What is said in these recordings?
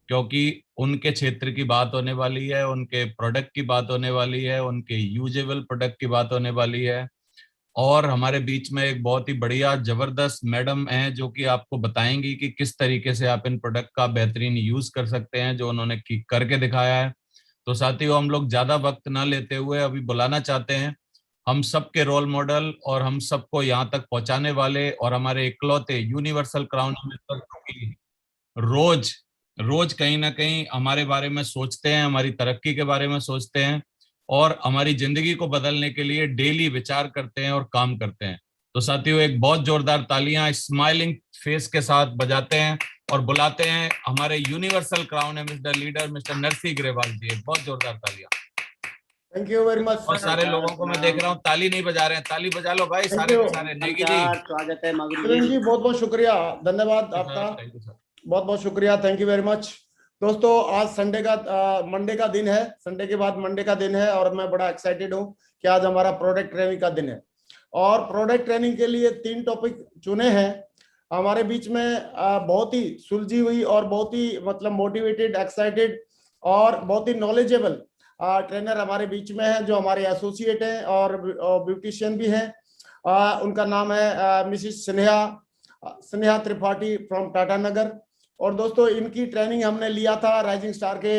क्योंकि उनके क्षेत्र की बात होने वाली है, उनके प्रोडक्ट की बात होने वाली है, उनके यूजेबल प्रोडक्ट की बात होने वाली है। और हमारे बीच में एक बहुत ही बढ़िया जबरदस्त मैडम हैं जो कि आपको बताएंगी कि किस तरीके से आप इन प्रोडक्ट का बेहतरीन यूज कर सकते हैं, जो उन्होंने करके दिखाया है। तो साथियों, हम लोग ज्यादा वक्त ना लेते हुए अभी बुलाना चाहते हैं हम सबके रोल मॉडल और हम सबको यहाँ तक पहुंचाने वाले और हमारे इकलौते यूनिवर्सल क्राउन की रोज रोज कहीं ना कहीं हमारे बारे में सोचते हैं, हमारी तरक्की के बारे में सोचते हैं और हमारी जिंदगी को बदलने के लिए डेली विचार करते हैं और काम करते हैं। तो साथियों, एक बहुत जोरदार तालियां स्माइलिंग फेस के साथ बजाते हैं और बुलाते हैं हमारे यूनिवर्सल क्राउन है mister leader mister Narsingh Grewal ji. एक बहुत जोरदार तालियां। Thank you very much. बहुत सारे लोगों को मैं देख रहा हूँ ताली नहीं बजा रहे हैं, ताली बजा लो भाई थैंक सारे यू के सारे। नेगी जी, स्वागत है मगरू किरण जी, बहुत बहुत शुक्रिया, धन्यवाद आपका, थैंक यू सर। बहुत बहुत शुक्रिया, थैंक यू वेरी मच। दोस्तों, आज संडे का मंडे का दिन है, संडे के बाद मंडे का दिन है और मैं बड़ा एक्साइटेड हूँ कि आज हमारा प्रोडक्ट ट्रेनिंग का दिन है। और प्रोडक्ट ट्रेनिंग के लिए 3 टॉपिक चुने हैं। हमारे बीच में बहुत ही सुलझी हुई और बहुत ही मतलब मोटिवेटेड, एक्साइटेड और बहुत ही नॉलेजेबल ट्रेनर हमारे बीच में है, जो हमारे एसोसिएट हैं और ब्यूटिशियन भी हैं। उनका नाम है मिसिस स्नेहा त्रिपाठी फ्रॉम टाटा नगर। और दोस्तों, इनकी ट्रेनिंग हमने लिया था राइजिंग स्टार के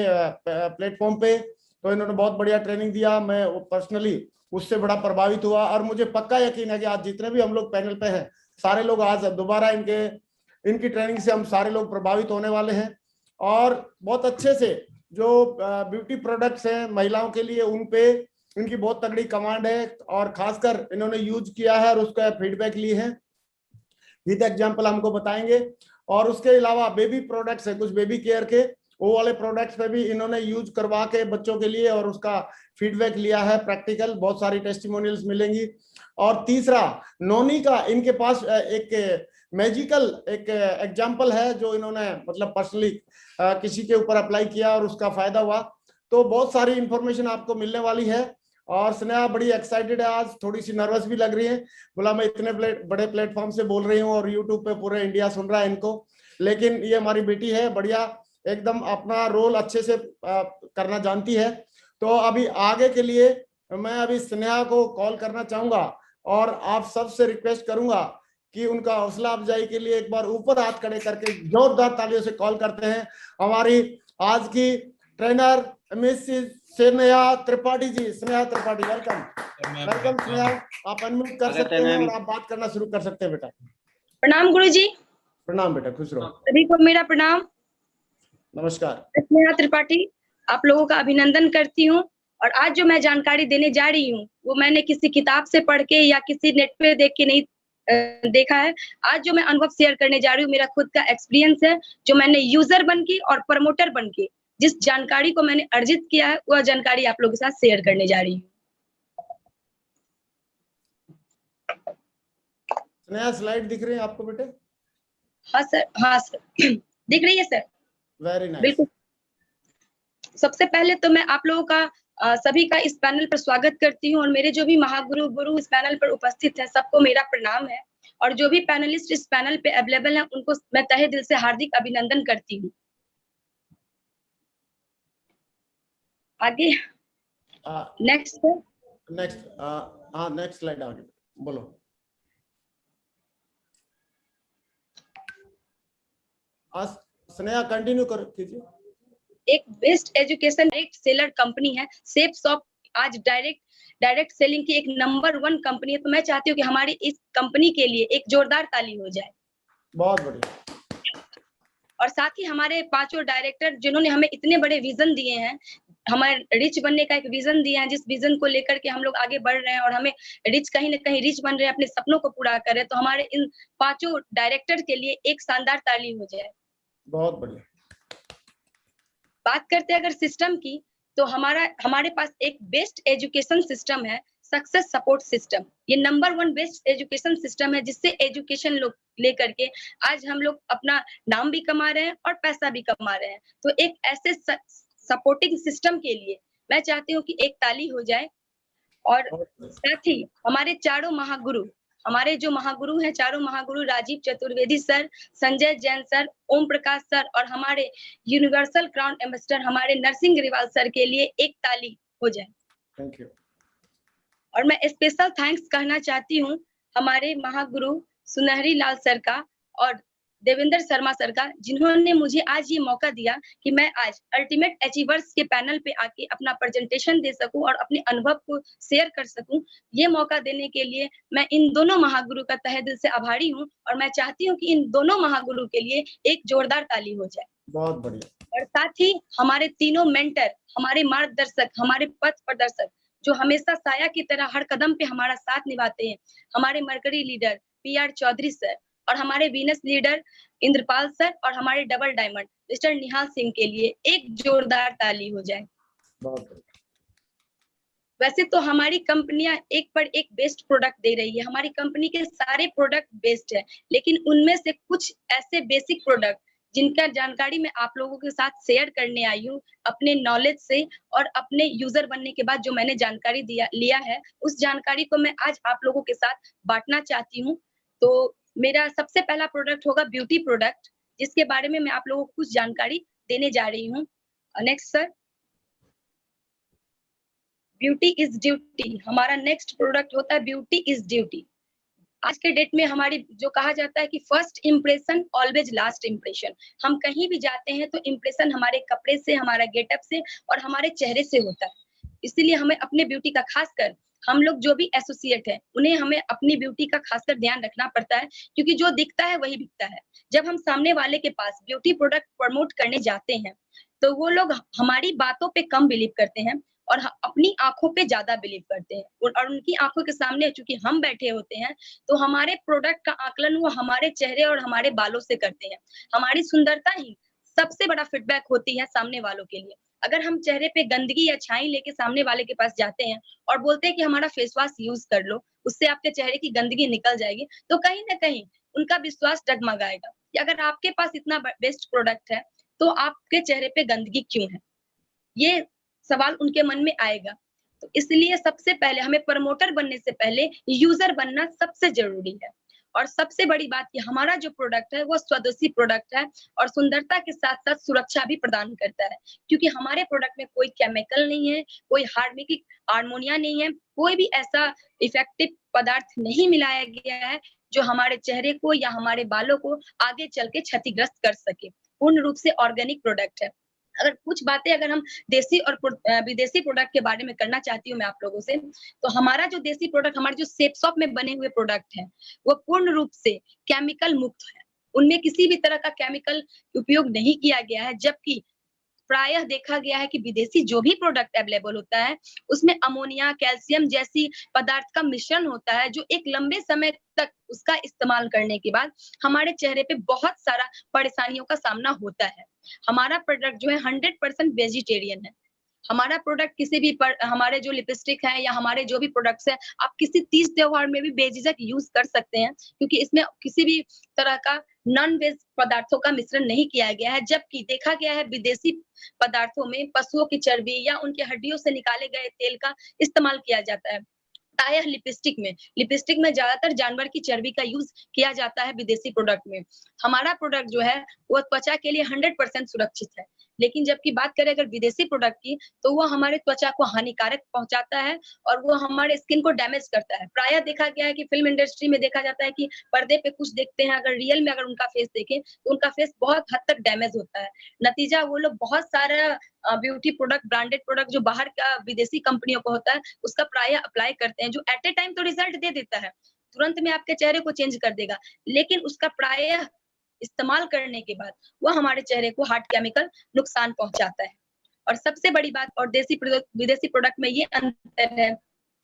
प्लेटफॉर्म पे, तो इन्होंने बहुत बढ़िया ट्रेनिंग दिया। मैं पर्सनली उससे बड़ा प्रभावित हुआ और मुझे पक्का यकीन है कि आज जितने भी हम लोग पैनल पे हैं, सारे लोग आज दोबारा इनकी ट्रेनिंग से हम सारे लोग प्रभावित होने वाले हैं। और बहुत अच्छे से जो ब्यूटी प्रोडक्ट्स हैं महिलाओं के लिए, उन पे इनकी बहुत तगड़ी कमांड है और खासकर इन्होंने यूज किया है और उसका फीडबैक लिए हैं, विद एग्जांपल हमको बताएंगे। और उसके अलावा बेबी प्रोडक्ट्स है, कुछ बेबी केयर के, वो वाले प्रोडक्ट्स पे भी इन्होंने यूज करवा के बच्चों के लिए और उसका फीडबैक लिया है प्रैक्टिकल, बहुत सारी टेस्टिमोनियल्स मिलेंगी। और तीसरा, नोनी का इनके पास एक मैजिकल एक एग्जांपल है जो इन्होंने मतलब पर्सनली किसी के ऊपर अप्लाई किया और उसका फायदा हुआ। तो बहुत सारी इंफॉर्मेशन आपको मिलने वाली है और स्नेहा बड़ी एक्साइटेड है, आज थोड़ी सी नर्वस भी लग रही है। बोला मैं इतने बड़े प्लेटफॉर्म से बोल रही हूँ और यूट्यूब पे पूरे इंडिया सुन रहा है इनको, लेकिन ये हमारी बेटी है, बढ़िया एकदम अपना रोल अच्छे से करना जानती है। तो अभी आगे के लिए मैं अभी स्नेहा को कॉल करना चाहूंगा और आप सबसे रिक्वेस्ट करूंगा कि उनका हौसला अफजाई के लिए एक बार ऊपर हाथ खड़े करके जोरदार तालियों से कॉल करते हैं हमारी आज की trainer Mrs Sneha Tripathi ji. Sneha Tripathi, welcome. Welcome Sneha, आप अनम्यूट कर सकते हैं और आप बात करना शुरू कर सकते हैं बेटा। प्रणाम गुरु जी। प्रणाम बेटा, खुश रहो। सभी को मेरा प्रणाम। नमस्कार। स्नेहा त्रिपाठी, आप लोगों का अभिनंदन करती हूँ। और आज जो मैं जानकारी देने जा रही हूँ वो मैंने किसी किताब से पढ़ के या किसी नेट पे देख के नहीं देखा है। आज जो मैं अनुभव शेयर करने जा रही हूँ मेरा खुद का एक्सपीरियंस है, जो मैंने यूजर बन के और प्रमोटर बन के जिस जानकारी को मैंने अर्जित किया है वह जानकारी आप लोगों के साथ शेयर करने जा रही हूँ। स्नेहा, स्लाइड दिख रही है आपको बेटे? हाँ सर, हाँ सर दिख रही है सर। Very nice. बिल्कुल। सबसे पहले तो मैं आप लोगों का सभी का इस पैनल पर स्वागत करती हूँ और मेरे जो भी महागुरु गुरु इस पैनल पर उपस्थित हैं सबको मेरा प्रणाम है। और जो भी पैनलिस्ट इस पैनल पे अवेलेबल हैं उनको मैं तहे दिल से हार्दिक अभिनंदन करती हूँ। आगे नेक्स्ट नेक्स्ट स्लाइड आगे बोलो। स्नेहा कंटिन्यू कर कीजिए। एक best education direct seller company है सेफ शॉप, आज डायरेक्ट सेलिंग की एक नंबर 1 कंपनी है। तो मैं चाहती हूँ कि हमारी इस कंपनी के लिए एक जोरदार ताली हो जाए। बहुत बढ़िया। और साथ ही हमारे 5 डायरेक्टर जिन्होंने हमें इतने बड़े विजन दिए हैं, हमारे रिच बनने का एक विजन दिया है, जिस विजन को लेकर के हम लोग आगे बढ़ रहे हैं और हमें रिच कहीं ना कहीं रिच बन रहे हैं, अपने सपनों को पूरा कर रहे हैं। तो हमारे इन 5 डायरेक्टर के लिए एक शानदार ताली हो जाए। बहुत बढ़िया। बात करते हैं अगर सिस्टम की, तो हमारे पास एक बेस्ट एजुकेशन सिस्टम है, सक्सेस सपोर्ट सिस्टम। ये नंबर 1 बेस्ट एजुकेशन सिस्टम है जिससे एजुकेशन लोग लेकर के आज हम लोग अपना नाम भी कमा रहे हैं और पैसा भी कमा रहे हैं। तो एक ऐसे सपोर्टिंग सिस्टम के लिए मैं चाहती हूँ कि एक ताली हो जाए। और साथ ही हमारे चारों महागुरु, हमारे जो महागुरु हैं, चारों Mahaguru Rajiv Chaturvedi sir, Sanjay Jain sir, Om Prakash sir और हमारे यूनिवर्सल क्राउन एम्बेसडर हमारे नरसिंह ग्रेवाल सर के लिए एक ताली हो जाए। Thank you. और मैं स्पेशल थैंक्स कहना चाहती हूँ हमारे महागुरु सुनहरी लाल सर का और देवेंद्र शर्मा सर का, जिन्होंने मुझे आज ये मौका दिया कि मैं आज अल्टीमेट अचीवर्स के पैनल पे आके अपना प्रेजेंटेशन दे सकूं और अपने अनुभव को शेयर कर सकूं। ये मौका देने के लिए मैं इन दोनों महागुरु का तहे दिल से आभारी हूं और मैं चाहती हूं कि इन दोनों महागुरु के लिए एक जोरदार ताली हो जाए। बहुत बढ़िया। और साथ ही हमारे तीनों मेंटर, हमारे मार्गदर्शक, हमारे पथ प्रदर्शक जो हमेशा साया की तरह हर कदम पे हमारा साथ निभाते हैं, हमारे Mercury leader PR Chaudhary sir और हमारे वीनस लीडर इंद्रपाल सर और हमारे double diamond mister Nihal Singh के लिए एक जोरदार ताली हो जाए। बहुत बढ़िया। वैसे तो हमारी कंपनियां एक पर एक बेस्ट प्रोडक्ट दे रही है, हमारी कंपनी के सारे प्रोडक्ट बेस्ट है, लेकिन उनमें से कुछ ऐसे बेसिक प्रोडक्ट जिनका जानकारी मैं आप लोगों के साथ शेयर करने आई हूँ अपने नॉलेज से और अपने यूजर बनने के बाद जो मैंने जानकारी लिया है, उस जानकारी को मैं आज आप लोगों के साथ बांटना चाहती हूँ। तो मेरा सबसे पहला प्रोडक्ट होगा ब्यूटी प्रोडक्ट, जिसके बारे में मैं आप लोगों को कुछ जानकारी देने जा रही हूँ। Next sir. Beauty is duty, हमारा नेक्स्ट प्रोडक्ट होता है ब्यूटी इज ड्यूटी। आज के डेट में हमारी जो कहा जाता है कि first impression always last impression, हम कहीं भी जाते हैं तो इंप्रेशन हमारे कपड़े से, हमारा गेटअप से और हमारे चेहरे से होता है। इसीलिए हमें अपने ब्यूटी का खासकर हम लोग जो भी एसोसिएट है उन्हें हमें अपनी ब्यूटी का खासकर ध्यान रखना पड़ता है, क्योंकि जो दिखता है वही बिकता है। जब हम सामने वाले के पास ब्यूटी प्रोडक्ट प्रमोट करने जाते हैं तो वो लोग हमारी बातों पे कम बिलीव करते हैं और अपनी आंखों पे ज्यादा बिलीव करते हैं और उनकी आंखों के सामने चूंकि हम बैठे होते हैं तो हमारे प्रोडक्ट का आकलन वो हमारे चेहरे और हमारे बालों से करते हैं। हमारी सुंदरता ही सबसे बड़ा फीडबैक होती है सामने वालों के लिए। अगर हम चेहरे पे गंदगी या छाई लेके सामने वाले के पास जाते हैं और बोलते हैं कि हमारा फेस वॉश यूज कर लो, उससे आपके चेहरे की गंदगी निकल जाएगी, तो कहीं ना कहीं उनका विश्वास डगमगाएगा कि अगर आपके पास इतना बेस्ट प्रोडक्ट है तो आपके चेहरे पे गंदगी क्यों है, ये सवाल उनके मन में आएगा। तो इसलिए सबसे पहले हमें प्रमोटर बनने से पहले यूजर बनना सबसे जरूरी है। और सबसे बड़ी बात कि हमारा जो प्रोडक्ट है वो स्वदेशी प्रोडक्ट है और सुंदरता के साथ साथ सुरक्षा भी प्रदान करता है, क्योंकि हमारे प्रोडक्ट में कोई केमिकल नहीं है, कोई हार्मोनिक हार्मोनिया नहीं है, कोई भी ऐसा इफेक्टिव पदार्थ नहीं मिलाया गया है जो हमारे चेहरे को या हमारे बालों को आगे चल के क्षतिग्रस्त कर सके। पूर्ण रूप से ऑर्गेनिक प्रोडक्ट है। अगर कुछ बातें अगर हम देसी और विदेशी प्रोडक्ट के बारे में करना चाहती हूँ मैं आप लोगों से, तो हमारा जो देसी प्रोडक्ट, हमारे जो सेप शॉप में बने हुए प्रोडक्ट हैं, वो पूर्ण रूप से केमिकल मुक्त है। उनमें किसी भी तरह का केमिकल उपयोग नहीं किया गया है, जबकि प्रायः देखा गया है कि विदेशी जो भी प्रोडक्ट अवेलेबल होता है उसमें अमोनिया, कैल्शियम जैसी पदार्थ का मिश्रण होता है, जो एक लंबे समय तक उसका इस्तेमाल करने के बाद हमारे चेहरे पे बहुत सारा परेशानियों का सामना होता है। हमारा प्रोडक्ट जो है 100% वेजिटेरियन है। हमारा प्रोडक्ट किसी भी हमारे जो लिपस्टिक है या हमारे जो भी प्रोडक्ट्स है, आप किसी तीज त्योहार में भी बेझिझक यूज कर सकते हैं, क्योंकि इसमें किसी भी तरह का नॉन वेज पदार्थों का मिश्रण नहीं किया गया है। जबकि देखा गया है विदेशी पदार्थों में पशुओं की चर्बी या उनकी हड्डियों से निकाले गए तेल का इस्तेमाल किया जाता है। प्रायः लिपस्टिक में ज्यादातर जानवर की चर्बी का यूज किया जाता है विदेशी प्रोडक्ट में। हमारा प्रोडक्ट जो है वो त्वचा के लिए 100% सुरक्षित है, लेकिन जबकि बात करें अगर विदेशी प्रोडक्ट की, तो वो हमारे त्वचा को हानिकारक पहुंचाता है और वो हमारे स्किन को डैमेज करता है। प्रायः देखा गया है कि फिल्म इंडस्ट्री में देखा जाता है कि पर्दे पे कुछ देखते हैं, अगर रियल में अगर उनका फेस देखें तो उनका फेस बहुत हद तक डैमेज होता है। नतीजा वो लोग बहुत सारा ब्यूटी प्रोडक्ट, ब्रांडेड प्रोडक्ट जो बाहर का विदेशी कंपनियों का होता है उसका प्रायः अप्लाई करते हैं, जो एट ए टाइम तो रिजल्ट दे देता है, तुरंत में आपके चेहरे को चेंज कर देगा, लेकिन उसका प्रायः इस्तेमाल करने के बाद वो हमारे चेहरे को हार्ड केमिकल नुकसान पहुंचाता है। और सबसे बड़ी बात और विदेशी प्रोडक्ट में ये अंतर है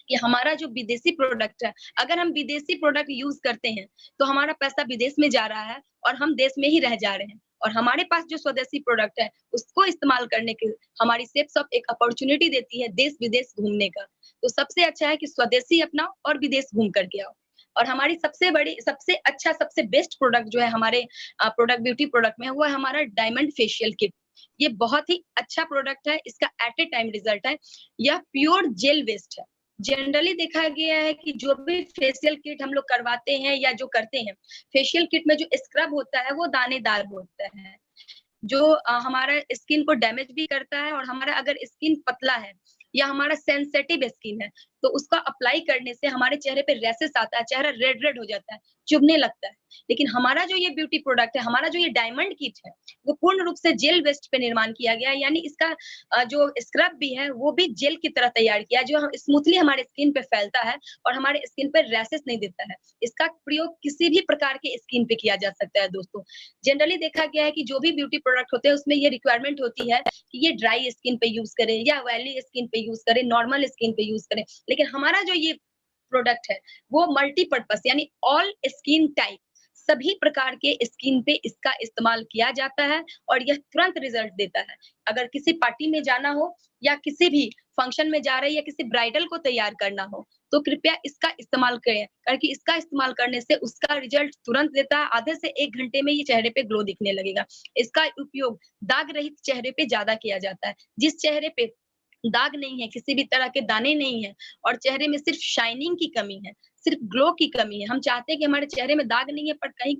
कि हमारा जो विदेशी प्रोडक्ट है, अगर हम विदेशी प्रोडक्ट यूज करते हैं तो हमारा पैसा विदेश में जा रहा है और हम देश में ही रह जा रहे हैं, और हमारे पास जो स्वदेशी प्रोडक्ट है उसको इस्तेमाल करने के हमारी सेप शॉप एक अपॉर्चुनिटी देती है देश विदेश घूमने का। तो सबसे अच्छा है कि स्वदेशी अपनाओ और विदेश घूम करके आओ। और हमारी सबसे अच्छा सबसे बेस्ट प्रोडक्ट जो है हमारे प्रोडक्ट ब्यूटी प्रोडक्ट में, वो है हमारा डायमंड फेशियल किट। ये बहुत ही अच्छा प्रोडक्ट है, इसका एट ए टाइम रिजल्ट है, यह प्योर जेल वेस्ट है। जनरली देखा गया है कि जो भी फेशियल किट हम लोग करवाते हैं या जो करते हैं, फेशियल किट में जो स्क्रब होता है वो दानेदार होता है, जो हमारा स्किन को डैमेज भी करता है। और हमारा अगर स्किन पतला है या हमारा सेंसिटिव स्किन है, तो उसका अप्लाई करने से हमारे चेहरे पे रैशेस आता है, चेहरा रेड रेड हो जाता है, चुभने लगता है। लेकिन हमारा जो ये ब्यूटी प्रोडक्ट है, हमारा जो ये डायमंड किट है, वो पूर्ण रूप से जेल बेस्ड पे निर्माण किया गया है। यानी इसका जो स्क्रब भी है वो भी जेल की तरह तैयार किया है, जो हम स्मूथली हमारे स्किन पे फैलता है और हमारे स्किन पे रैशेस नहीं देता है। इसका प्रयोग किसी भी प्रकार के स्किन पे किया जा सकता है दोस्तों। जनरली देखा गया है कि जो भी ब्यूटी प्रोडक्ट होते हैं उसमें ये रिक्वायरमेंट होती है कि ये ड्राई स्किन पे यूज करें या ऑयली स्किन पे यूज करें, नॉर्मल स्किन पे यूज करें। लेकिन हमारा जो ये प्रोडक्ट है वो मल्टीपर्पस यानी ऑल स्किन टाइप, सभी प्रकार के स्किन पे इसका इस्तेमाल किया जाता है और यह तुरंत रिजल्ट देता है। अगर किसी पार्टी में जाना हो या किसी भी फंक्शन में जा रहे हैं या किसी ब्राइडल को तैयार करना हो, तो कृपया इसका इस्तेमाल करें, क्योंकि इसका इस्तेमाल करने से उसका रिजल्ट तुरंत देता है। आधे से 1 घंटे में ये चेहरे पे ग्लो दिखने लगेगा। इसका उपयोग दाग रहित चेहरे पे ज्यादा किया जाता है। जिस चेहरे पे दाग नहीं है, किसी भी तरह के दाने नहीं है और चेहरे में सिर्फ शाइनिंग की कमी है, सिर्फ ग्लो की कमी है। हम चाहते हैं कि हमारे चेहरे में दाग नहीं है पर कहीं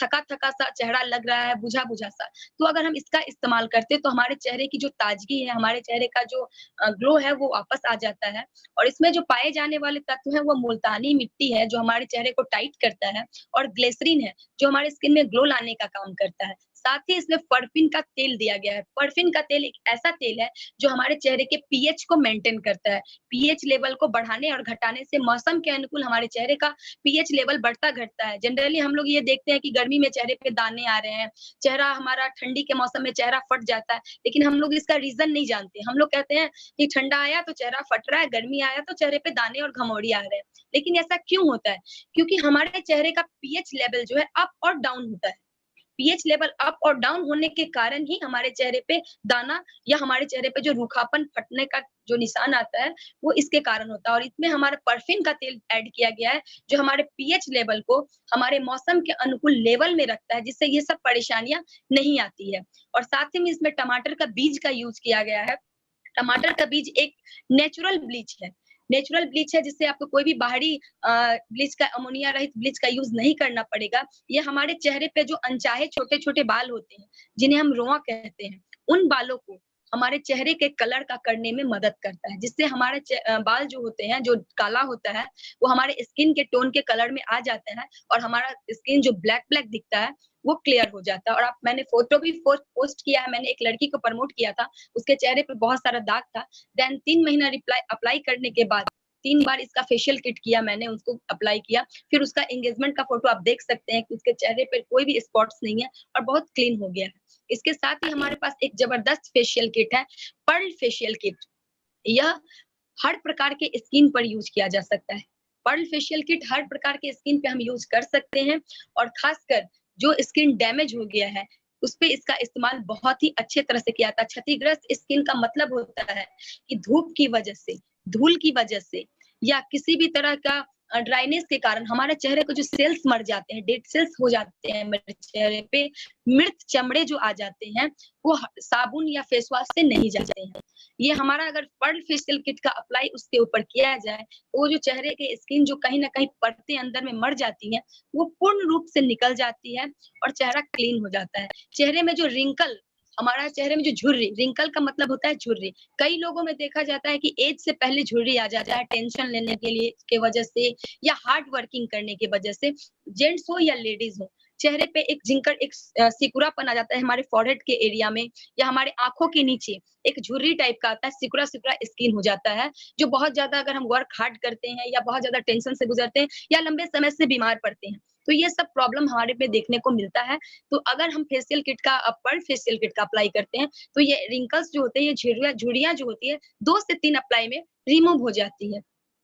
थका-थका सा चेहरा लग रहा है, बुझा-बुझा सा। तो अगर हम इसका इस्तेमाल करते हैं तो हमारे चेहरे की जो ताजगी है, हमारे चेहरे का जो ग्लो है वो वापस आ जाता है। और इसमें जो पाए जाने वाले तत्व हैं वो मुल्तानी मिट्टी है जो हमारे चेहरे को टाइट करता है, और ग्लिसरीन है जो हमारे स्किन में ग्लो लाने का काम करता है। साथ ही इसमें परफिन का तेल दिया गया है। परफिन का तेल एक ऐसा तेल है जो हमारे चेहरे के पीएच को मेंटेन करता है। पीएच लेवल को बढ़ाने और घटाने से मौसम के अनुकूल हमारे चेहरे का पीएच लेवल बढ़ता घटता है। जनरली हम लोग ये देखते हैं कि गर्मी में चेहरे पे दाने आ रहे हैं, चेहरा हमारा ठंडी के मौसम में चेहरा फट जाता है, लेकिन हम लोग इसका रीजन नहीं जानते। हम लोग कहते हैं कि ठंडा आया तो चेहरा फट रहा है, गर्मी आया तो चेहरे पे दाने और घमौड़ी आ रहे हैं। लेकिन ऐसा क्यों होता है? क्योंकि हमारे चेहरे का पीएच लेवल जो है अप और डाउन होता है। पीएच लेवल अप और डाउन होने के कारण ही हमारे चेहरे पे दाना या हमारे चेहरे पे जो रूखापन, फटने का जो निशान आता है, वो इसके कारण होता है। और इसमें हमारा परफिन का तेल ऐड किया गया है, जो हमारे पीएच लेवल को हमारे मौसम के अनुकूल लेवल में रखता है, जिससे ये सब परेशानियाँ नहीं आती है। और साथ ही में इसमें टमाटर का बीज का यूज़ किया गया है। टमाटर का बीज एक नेचुरल ब्लीच है। नेचुरल ब्लीच है जिससे आपको कोई भी बाहरी ब्लीच का, अमोनिया रहित ब्लीच का यूज़ नहीं करना पड़ेगा। ये हमारे चेहरे पे जो अनचाहे छोटे-छोटे बाल होते हैं, जिन्हें हम रोंवा कहते हैं, उन बालों को हमारे चेहरे के कलर का करने में मदद करता है, जिससे हमारे बाल जो होते हैं, जो काला होता है, वो हमारे स्किन के टोन के कलर में आ जाते हैं और हमारा स्किन जो ब्लैक-ब्लैक दिखता है, वो क्लियर हो जाता है। और आप, मैंने फ़ोटो भी पोस्ट किया है, मैंने एक लड़की को प्रमोट किया था, उसके चेहरे पे बहुत सारा दाग था। देन 3 महीना अप्लाई करने के बाद 3 बार इसका फेशियल किट किया मैंने, उसको अप्लाई किया। फिर उसका एंगेजमेंट का फ़ोटो आप देख सकते हैं कि उसके चेहरे पे कोई भी स्पॉट्स नहीं है और बहुत क्लीन हो गया है। इसके साथ ही हमारे पास एक ज़बरदस्त फेशियल किट है, पर्ल फेशियल किट। यह हर प्रकार के स्किन पर यूज़ किया जा सकता है। पर्ल फेशियल किट हर प्रकार के स्किन पे हम यूज़ कर सकते हैं और ख़ासकर जो स्किन डैमेज हो गया है, उसपे इसका इस्तेमाल बहुत ही अच्छे तरह से किया जाता है। क्षतिग्रस्त स्किन का मतलब होता है कि धूप की वजह से, धूल की वजह से या किसी भी तरह का ड्राइनेस के कारण हमारे चेहरे को जो सेल्स मर जाते हैं, डेड सेल्स हो जाते हैं मेरे चेहरे पे, मृत चमड़े जो आ जाते हैं, वो साबुन या फेस वॉश से नहीं जाते हैं। ये हमारा अगर पर्ल फेशियल किट का अप्लाई उसके ऊपर किया जाए, तो वो जो चेहरे के स्किन जो कहीं न कहीं परतें अंदर में मर जाती हैं, वो पूर्ण रूप से निकल जाती है और चेहरा क्लीन हो जाता है। चेहरे में जो रिंकल, हमारा चेहरे में जो झुर्री, रिंकल का मतलब होता है झुर्री। कई लोगों में देखा जाता है कि एज से पहले झुर्री आ जाता है, टेंशन लेने के लिए के वजह से या हार्ड वर्किंग करने की वजह से, जेंट्स हो या लेडीज हो, चेहरे पे एक जिंकड़, एक सिकुड़ापन आ जाता है हमारे फोrehead के एरिया में या हमारे आँखों के नीचे एक झुर्री टाइप का आता है, सिकुड़ा-सिकुड़ा स्किन हो जाता है, जो बहुत ज़्यादा अगर हम वर्क हार्ड करते हैं या बहुत ज़्यादा टेंशन से गुजरते हैं या लंबे समय से बीमार पड़ते हैं, तो ये सब प्रॉब्लम हमारे पे देखने को मिलता है। तो अगर हम फेशियल किट का, पर्ल फेशियल किट का अप्लाई करते हैं, तो ये रिंकल्स जो होते हैं, ये झुर्रियाँ जो होती है, 2 से 3 अप्लाई में रिमूव हो जाती है।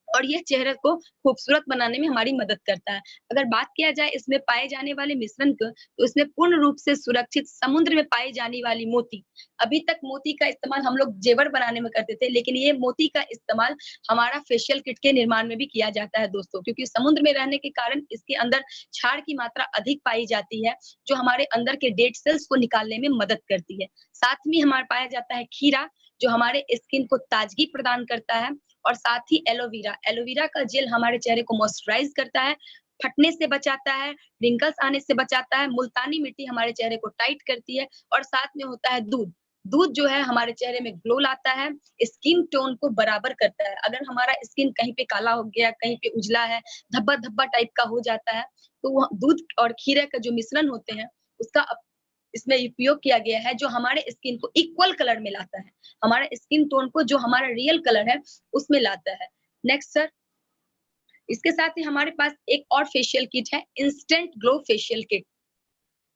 और ये चेहरे को खूबसूरत बनाने में हमारी मदद करता है। अगर बात किया जाए इसमें पाए जाने वाले मिश्रण को, तो इसमें पूर्ण रूप से सुरक्षित समुद्र में पाई जाने वाली मोती। अभी तक मोती का इस्तेमाल हम लोग जेवर बनाने में करते थे, लेकिन ये मोती का इस्तेमाल हमारा फेशियल किट के निर्माण में भी किया जाता है दोस्तों, क्योंकि समुद्र में रहने के कारण इसके अंदर क्षार की मात्रा अधिक पाई जाती है, जो हमारे अंदर के डेड सेल्स को निकालने में मदद करती है। साथ में हमारा पाया जाता है खीरा, जो हमारे स्किन को ताजगी प्रदान करता है, और साथ ही एलोवेरा, एलोवेरा का जेल हमारे चेहरे को मॉइस्चराइज करता है, फटने से बचाता है, रिंकल्स आने से बचाता है, मुल्तानी मिट्टी हमारे चेहरे को टाइट करती है, और साथ में होता है दूध। दूध जो है हमारे चेहरे में ग्लो लाता है, स्किन टोन को बराबर करता है। अगर हमारा स्किन कहीं पे काला हो गया, कहीं पे उजला है, धब्बा-धब्बा टाइप का हो जाता है, तो वो दूध और खीरे का जो मिश्रण होते हैं, उसका इसमें उपयोग किया गया है, जो हमारे स्किन को इक्वल कलर में लाता है। हमारे स्किन टोन को जो हमारा रियल कलर है, उसमें लाता है। Next sir. इसके साथ ही हमारे पास एक और फेशियल किट है, instant glow facial kit.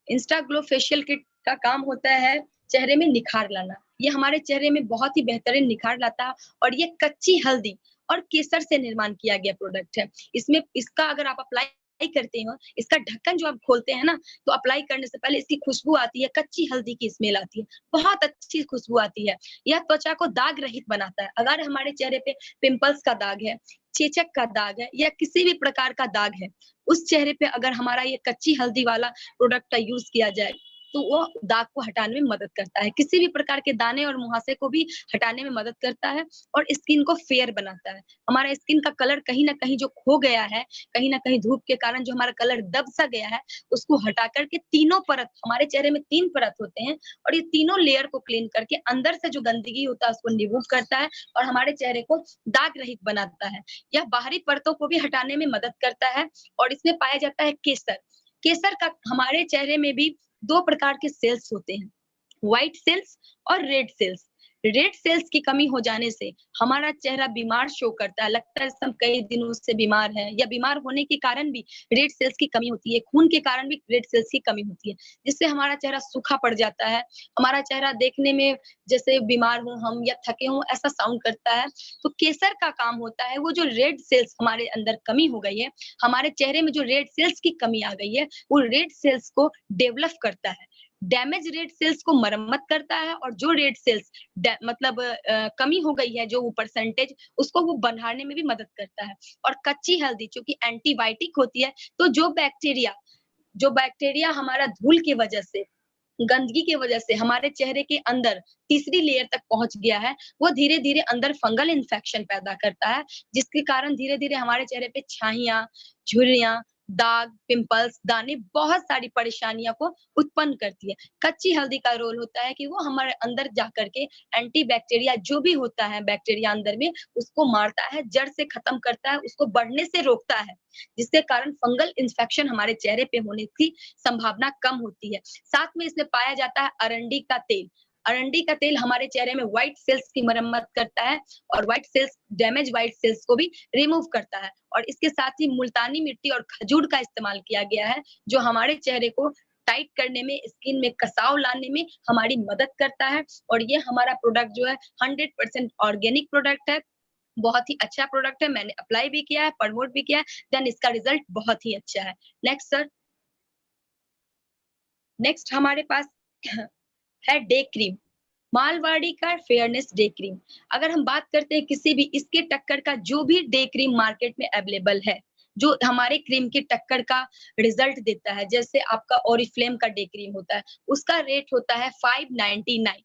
Insta glow facial kit का काम होता है चेहरे में निखार लाना। ये हमारे चेहरे में बहुत ही बेहतरीन निखार लाता है, और ये कच्ची हल्दी और केसर से निर्माण किया गया प्रोडक्ट है। इसमें इसका अगर आप अप्लाई करते हो, इसका ढक्कन जो आप खोलते हैं ना, तो अप्लाई करने से पहले इसकी खुशबू आती है, कच्ची हल्दी की स्मेल आती है, बहुत अच्छी खुशबू आती है। यह त्वचा को दाग रहित बनाता है। अगर हमारे चेहरे पे पिंपल्स का दाग है, चेचक का दाग है, या किसी भी प्रकार का दाग है, उस चेहरे पे अगर हमारा ये कच्ची हल्दी वाला प्रोडक्ट का यूज किया जाए, तो वो दाग को हटाने में मदद करता है। किसी भी प्रकार के दाने और मुहासे को भी हटाने में मदद करता है, और स्किन को फेयर बनाता है। हमारा स्किन का कलर कहीं न कहीं जो खो गया है, कहीं न कहीं धूप के कारण जो हमारा कलर दब सा गया है, उसको हटा कर के तीनों परत, हमारे चेहरे में 3 परत होते हैं, और ये तीनों लेयर को क्लीन करके अंदर से जो गंदगी होता है उसको रिमूव करता है, और हमारे चेहरे को दाग रहित बनाता है। यह बाहरी परतों को भी हटाने में मदद करता है, और इसमें पाया जाता है केसर। केसर का हमारे चेहरे में भी 2 प्रकार के सेल्स होते हैं, व्हाइट सेल्स और रेड सेल्स। रेड सेल्स की कमी हो जाने से हमारा चेहरा बीमार शो करता है, लगता है हम कई दिनों से बीमार हैं, या बीमार होने के कारण भी रेड सेल्स की कमी होती है, खून के कारण भी रेड सेल्स की कमी होती है, जिससे हमारा चेहरा सूखा पड़ जाता है। हमारा चेहरा देखने में जैसे बीमार हूँ हम या थके हों ऐसा साउंड करता है। तो केसर का काम होता है, वो जो रेड सेल्स हमारे अंदर कमी हो गई है, हमारे चेहरे में जो रेड सेल्स की कमी आ गई है, वो रेड सेल्स को डेवलप करता है, डैमेज रेड सेल्स को मरम्मत करता है, और जो रेड सेल्स मतलब कमी हो गई है, जो वो परसेंटेज, उसको वो बढ़ाने में भी मदद करता है। और कच्ची हल्दी चूंकि एंटीबायोटिक होती है, तो जो बैक्टीरिया हमारा धूल की वजह से, गंदगी की वजह से हमारे चेहरे के अंदर तीसरी लेयर तक पहुंच गया है, वो धीरे-धीरे अंदर फंगल इन्फेक्शन पैदा करता है, जिसके कारण धीरे-धीरे हमारे चेहरे पे छाइयाँ, झुर्रियाँ, दाग, पिंपल्स, दाने, बहुत सारी परेशानियों को उत्पन्न करती है। कच्ची हल्दी का रोल होता है कि वो हमारे अंदर जा करके एंटी बैक्टीरिया जो भी होता है बैक्टीरिया अंदर में, उसको मारता है, जड़ से खत्म करता है, उसको बढ़ने से रोकता है, जिसके कारण फंगल इन्फेक्शन हमारे चेहरे पे होने की संभावना कम होती है। साथ में इसमें पाया जाता है अरंडी का तेल। अरंडी का तेल हमारे चेहरे में व्हाइट सेल्स की मरम्मत करता है, और white cells, damage white cells को भी रिमूव करता है। और इसके साथ ही मुल्तानी मिट्टी और खजूर का इस्तेमाल किया गया है, जो हमारे चेहरे को टाइट करने में, स्किन में कसाव लाने में हमारी मदद करता है। और ये हमारा प्रोडक्ट जो है 100% ऑर्गेनिक प्रोडक्ट है, बहुत ही अच्छा प्रोडक्ट है। मैंने अप्लाई भी किया है, प्रमोट भी किया है, देन इसका रिजल्ट बहुत ही अच्छा है। Next sir. नेक्स्ट हमारे पास है डे क्रीम, मालवाड़ी का फेयरनेस डे क्रीम। अगर हम बात करते हैं किसी भी इसके टक्कर का जो भी डे क्रीम मार्केट में अवेलेबल है, जो हमारे क्रीम की टक्कर का रिजल्ट देता है, जैसे आपका ओरिफ्लेम का डे क्रीम होता है, उसका रेट होता है 599,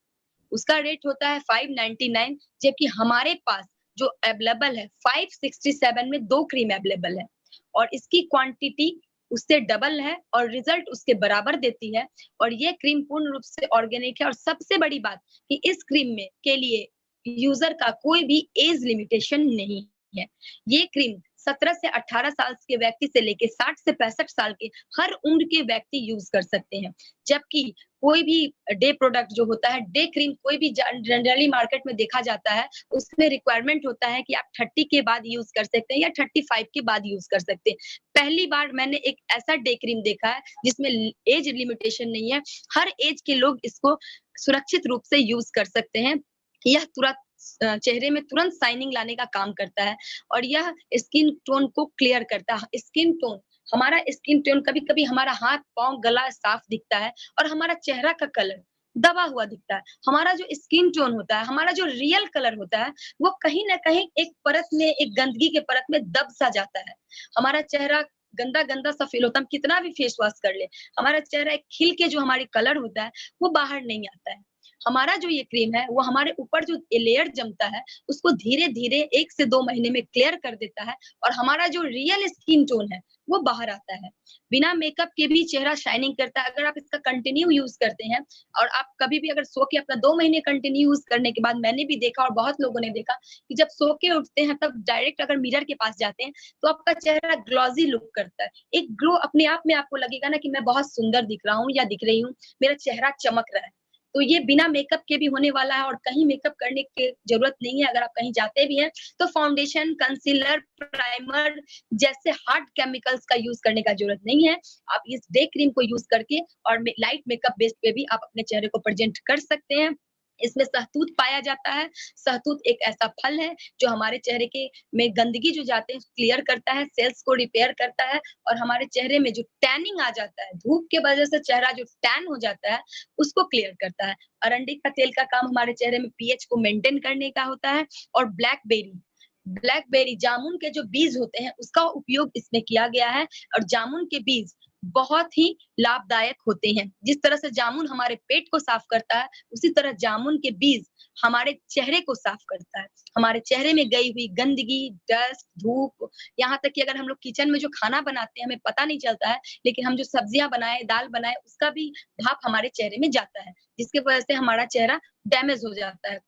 उसका रेट होता है 599, जबकि हमारे पास जो अवेलेबल है 567 में 2 क्रीम अवेलेबल है, और इसकी क्वांटिटी उससे डबल है और रिजल्ट उसके बराबर देती है। और ये क्रीम पूर्ण रूप से ऑर्गेनिक है, और सबसे बड़ी बात कि इस क्रीम में के लिए यूजर का कोई भी एज लिमिटेशन नहीं है। ये क्रीम 17 से 18 साल के व्यक्ति से लेके 60 से 65 साल के हर उम्र के व्यक्ति यूज कर सकते हैं। जबकि कोई भी डे प्रोडक्ट जो होता है, डे क्रीम कोई भी जनरली मार्केट में देखा जाता है, उसमें रिक्वायरमेंट होता है कि आप 30 के बाद यूज कर सकते हैं या 35 के बाद यूज कर सकते हैं। पहली बार मैंने एक ऐसा डे क्रीम देखा है जिसमें एज लिमिटेशन नहीं है, हर एज के लोग इसको सुरक्षित रूप से यूज कर सकते हैं। यह तुरंत चेहरे में तुरंत शाइनिंग लाने का काम करता है, और यह स्किन टोन को क्लियर करता है। स्किन टोन, हमारा स्किन टोन, कभी-कभी हमारा हाथ, पाँव, गला साफ दिखता है, और हमारा चेहरा का कलर दबा हुआ दिखता है। हमारा जो स्किन टोन होता है, हमारा जो रियल कलर होता है, वो कहीं न कहीं एक परत में, एक गंदगी के परत में दब सा जाता है। हमारा चेहरा गंदा-गंदा सा फील होता है, हम कितना भी फेस वॉश कर ले, हमारा चेहरा एक खिल के जो हमारी कलर होता है, वो बाहर नहीं आता है। हमारा जो ये क्रीम है वो हमारे ऊपर जो लेयर जमता है उसको धीरे धीरे 1 से 2 महीने में क्लियर कर देता है और हमारा जो रियल स्किन टोन है वो बाहर आता है। बिना मेकअप के भी चेहरा शाइनिंग करता है अगर आप इसका कंटिन्यू यूज करते हैं। और आप कभी भी अगर सो के अपना 2 महीने कंटिन्यू यूज करने के बाद मैंने भी देखा और बहुत लोगों ने देखा कि जब सो के उठते हैं तब डायरेक्ट अगर मिरर के पास जाते हैं तो आपका चेहरा ग्लॉजी लुक करता है। एक ग्लो अपने आप में आपको लगेगा ना कि मैं बहुत सुंदर दिख रहा हूँ या दिख रही हूँ, मेरा चेहरा चमक रहा है। तो ये बिना मेकअप के भी होने वाला है और कहीं मेकअप करने की जरूरत नहीं है। अगर आप कहीं जाते भी हैं तो फाउंडेशन, कंसीलर, प्राइमर जैसे हार्ड केमिकल्स का यूज करने का जरूरत नहीं है। आप इस डे क्रीम को यूज करके और लाइट मेकअप बेस पे भी आप अपने चेहरे को प्रेजेंट कर सकते हैं। इसमें सहतूत पाया जाता है। सहतूत एक ऐसा फल है जो हमारे चेहरे के में गंदगी जो जाते हैं क्लियर करता है, सेल्स को रिपेयर करता है और हमारे चेहरे में जो टैनिंग आ जाता है, धूप के वजह से चेहरा जो टैन हो जाता है उसको क्लियर करता है। अरंडी का तेल का काम हमारे चेहरे में पीएच को मेंटेन करने का होता है। और ब्लैकबेरी जामुन के जो बीज होते हैं उसका उपयोग इसमें किया गया है और जामुन के बीज बहुत ही लाभदायक होते हैं। जिस तरह से जामुन हमारे पेट को साफ करता है उसी तरह जामुन के बीज हमारे चेहरे को साफ करता है। हमारे चेहरे में गई हुई गंदगी, डस्ट, धूप, यहाँ तक कि अगर हम लोग किचन में जो खाना बनाते हैं हमें पता नहीं चलता है, लेकिन हम जो सब्जियां बनाए, दाल बनाए उसका भी भाप हमारे चेहरे में जाता है, जिसकी वजह से हमारा चेहरा डैमेज हो जाता है।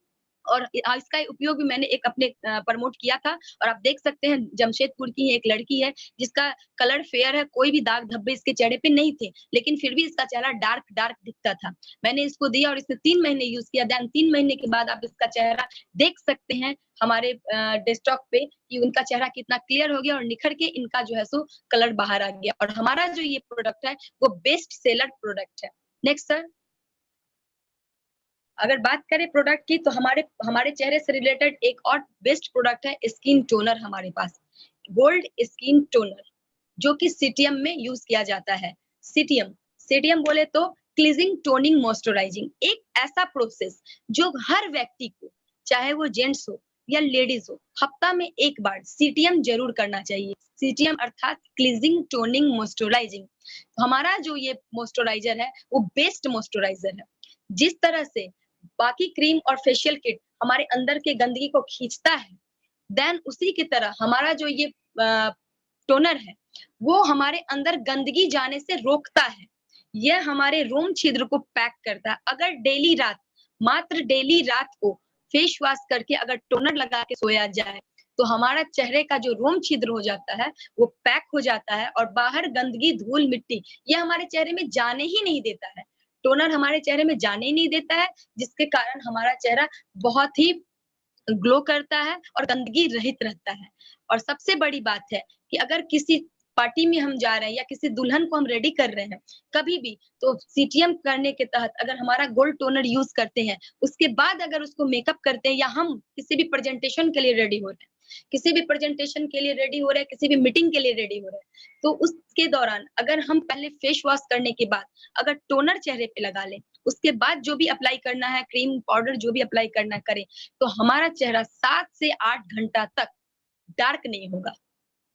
और इसका उपयोग भी मैंने एक अपने प्रमोट किया था और आप देख सकते हैं जमशेदपुर की एक लड़की है जिसका कलर फेयर है, कोई भी दाग धब्बे इसके चेहरे पे नहीं थे, लेकिन फिर भी इसका चेहरा डार्क दिखता था। मैंने इसको दिया और इसने 3 महीने यूज किया। देन 3 महीने के बाद आप इसका चेहरा देख सकते हैं हमारे डेस्कटॉप पे कि उनका चेहरा कितना क्लियर हो गया और निखर के इनका जो है सो कलर बाहर आ गया। और हमारा जो ये प्रोडक्ट है वो बेस्ट सेलर प्रोडक्ट है। Next sir. अगर बात करें प्रोडक्ट की तो हमारे चेहरे से रिलेटेड एक और बेस्ट प्रोडक्ट है स्किन टोनर हमारे पास, गोल्ड स्किन टोनर, जो कि सीटीएम में यूज किया जाता है। सीटीएम बोले तो क्लीजिंग, टोनिंग, मॉइस्चराइजिंग, एक ऐसा प्रोसेस जो हर व्यक्ति को, चाहे वो जेंट्स हो या लेडीज हो, हफ्ता में एक बार सीटीएम जरूर करना चाहिए। सीटीएम अर्थात क्लीजिंग, टोनिंग, मॉइस्चराइजिंग। हमारा जो ये मॉइस्चराइजर है वो बेस्ट मॉइस्चराइजर है। जिस तरह से बाकी क्रीम और फेशियल किट हमारे अंदर के गंदगी को खींचता है, देन उसी की तरह हमारा जो ये टोनर है वो हमारे अंदर गंदगी जाने से रोकता है। यह हमारे रोम छिद्र को पैक करता है। अगर मात्र डेली रात को फेस वॉश करके अगर टोनर लगा के सोया जाए तो हमारा चेहरे का जो रोम छिद्र हो जाता है वो पैक हो जाता है और बाहर गंदगी, धूल, मिट्टी ये हमारे चेहरे में जाने ही नहीं देता है। टोनर हमारे चेहरे में जाने ही नहीं देता है, जिसके कारण हमारा चेहरा बहुत ही ग्लो करता है और गंदगी रहित रहता है। और सबसे बड़ी बात है कि अगर किसी पार्टी में हम जा रहे हैं या किसी दुल्हन को हम रेडी कर रहे हैं कभी भी, तो सीटीएम करने के तहत अगर हमारा गोल्ड टोनर यूज करते हैं, उसके बाद अगर उसको मेकअप करते हैं या हम किसी भी प्रेजेंटेशन के लिए रेडी हो रहे हैं, किसी भी प्रेजेंटेशन के लिए रेडी हो रहे हैं, किसी भी मीटिंग के लिए रेडी हो रहे हैं, तो उसके दौरान अगर हम पहले फेस वॉश करने के बाद अगर टोनर चेहरे पे लगा लें, उसके बाद जो भी अप्लाई करना है, क्रीम, पाउडर जो भी अप्लाई करना करें, तो हमारा चेहरा 7 से 8 घंटा तक डार्क नहीं होगा,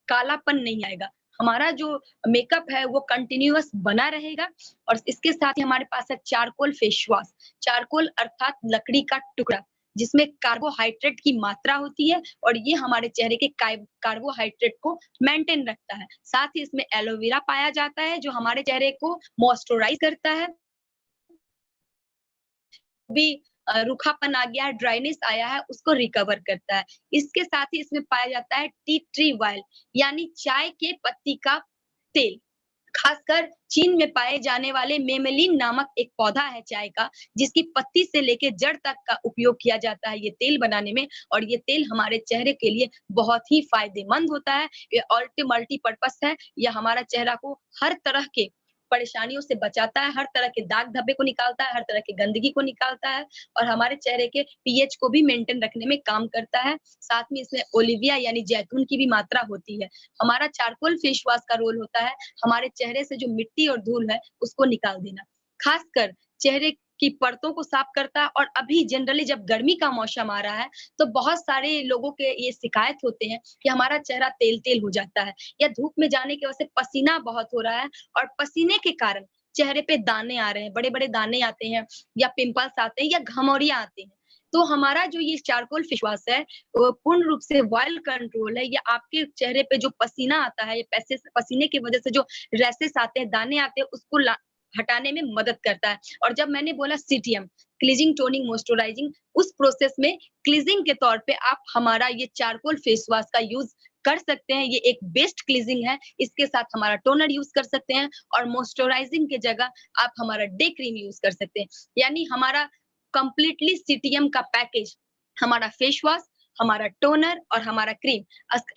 कालापन नहीं आएगा। हमारा जो मेकअप है वो कंटिन्यूअस बना रहेगा। और इसके साथ ही हमारे पास है चारकोल फेस वॉश। चारकोल अर्थात लकड़ी का टुकड़ा, जिसमें कार्बोहाइड्रेट की मात्रा होती है और ये हमारे चेहरे के कार्बोहाइड्रेट को मेंटेन रखता है। साथ ही इसमें एलोवेरा पाया जाता है जो हमारे चेहरे को मॉइस्चराइज करता है। भी रूखापन आ गया है, ड्राइनेस आया है, उसको रिकवर करता है। इसके साथ ही इसमें पाया जाता है टी ट्री ऑयल, यानी चाय के पत्ती का तेल। खासकर चीन में पाए जाने वाले मेमेलिन नामक एक पौधा है चाय का, जिसकी पत्ती से लेके जड़ तक का उपयोग किया जाता है ये तेल बनाने में। और ये तेल हमारे चेहरे के लिए बहुत ही फायदेमंद होता है। ये मल्टीपर्पस है। यह हमारा चेहरा को हर तरह के परेशानियों से बचाता है, हर तरह के दाग धब्बे को निकालता है, हर तरह की गंदगी को निकालता है और हमारे चेहरे के पीएच को भी मेंटेन रखने में काम करता है। साथ में इसमें ओलिविया यानी जैतून की भी मात्रा होती है। हमारा चारकोल फेस वॉश का रोल होता है हमारे चेहरे से जो मिट्टी और धूल है उसको निकाल देना, खासकर चेहरे की परतों को साफ करता है। और अभी जनरली जब गर्मी का मौसम आ रहा है तो बहुत सारे लोगों के ये शिकायत होते हैं कि हमारा चेहरा तेल तेल हो जाता है या धूप में जाने की वजह से पसीना बहुत हो रहा है और पसीने के कारण चेहरे पे दाने आ रहे हैं, बड़े बड़े दाने आते हैं या पिंपल्स आते हैं या घमौरियां आते हैं, तो हमारा जो ये चारकोल फेस वॉश है वो पूर्ण रूप से बॉयल कंट्रोल है। या आपके चेहरे पे जो पसीना आता है, पसीने की वजह से जो रैसेस आते हैं, दाने आते हैं, उसको हटाने में मदद करता है। और जब मैंने बोला सीटीएम, क्लीजिंग टोनिंग मॉइस्चराइजिंग, उस प्रोसेस में क्लीजिंग के तौर पे आप हमारा ये चारकोल फेस वॉश का यूज कर सकते हैं। ये एक बेस्ट क्लीजिंग है। इसके साथ हमारा टोनर यूज कर सकते हैं और मॉइस्चराइजिंग की जगह आप हमारा डे क्रीम यूज कर सकते हैं। यानी हमारा कंप्लीटली सीटीएम का पैकेज, हमारा फेस वॉश, हमारा टोनर और हमारा क्रीम,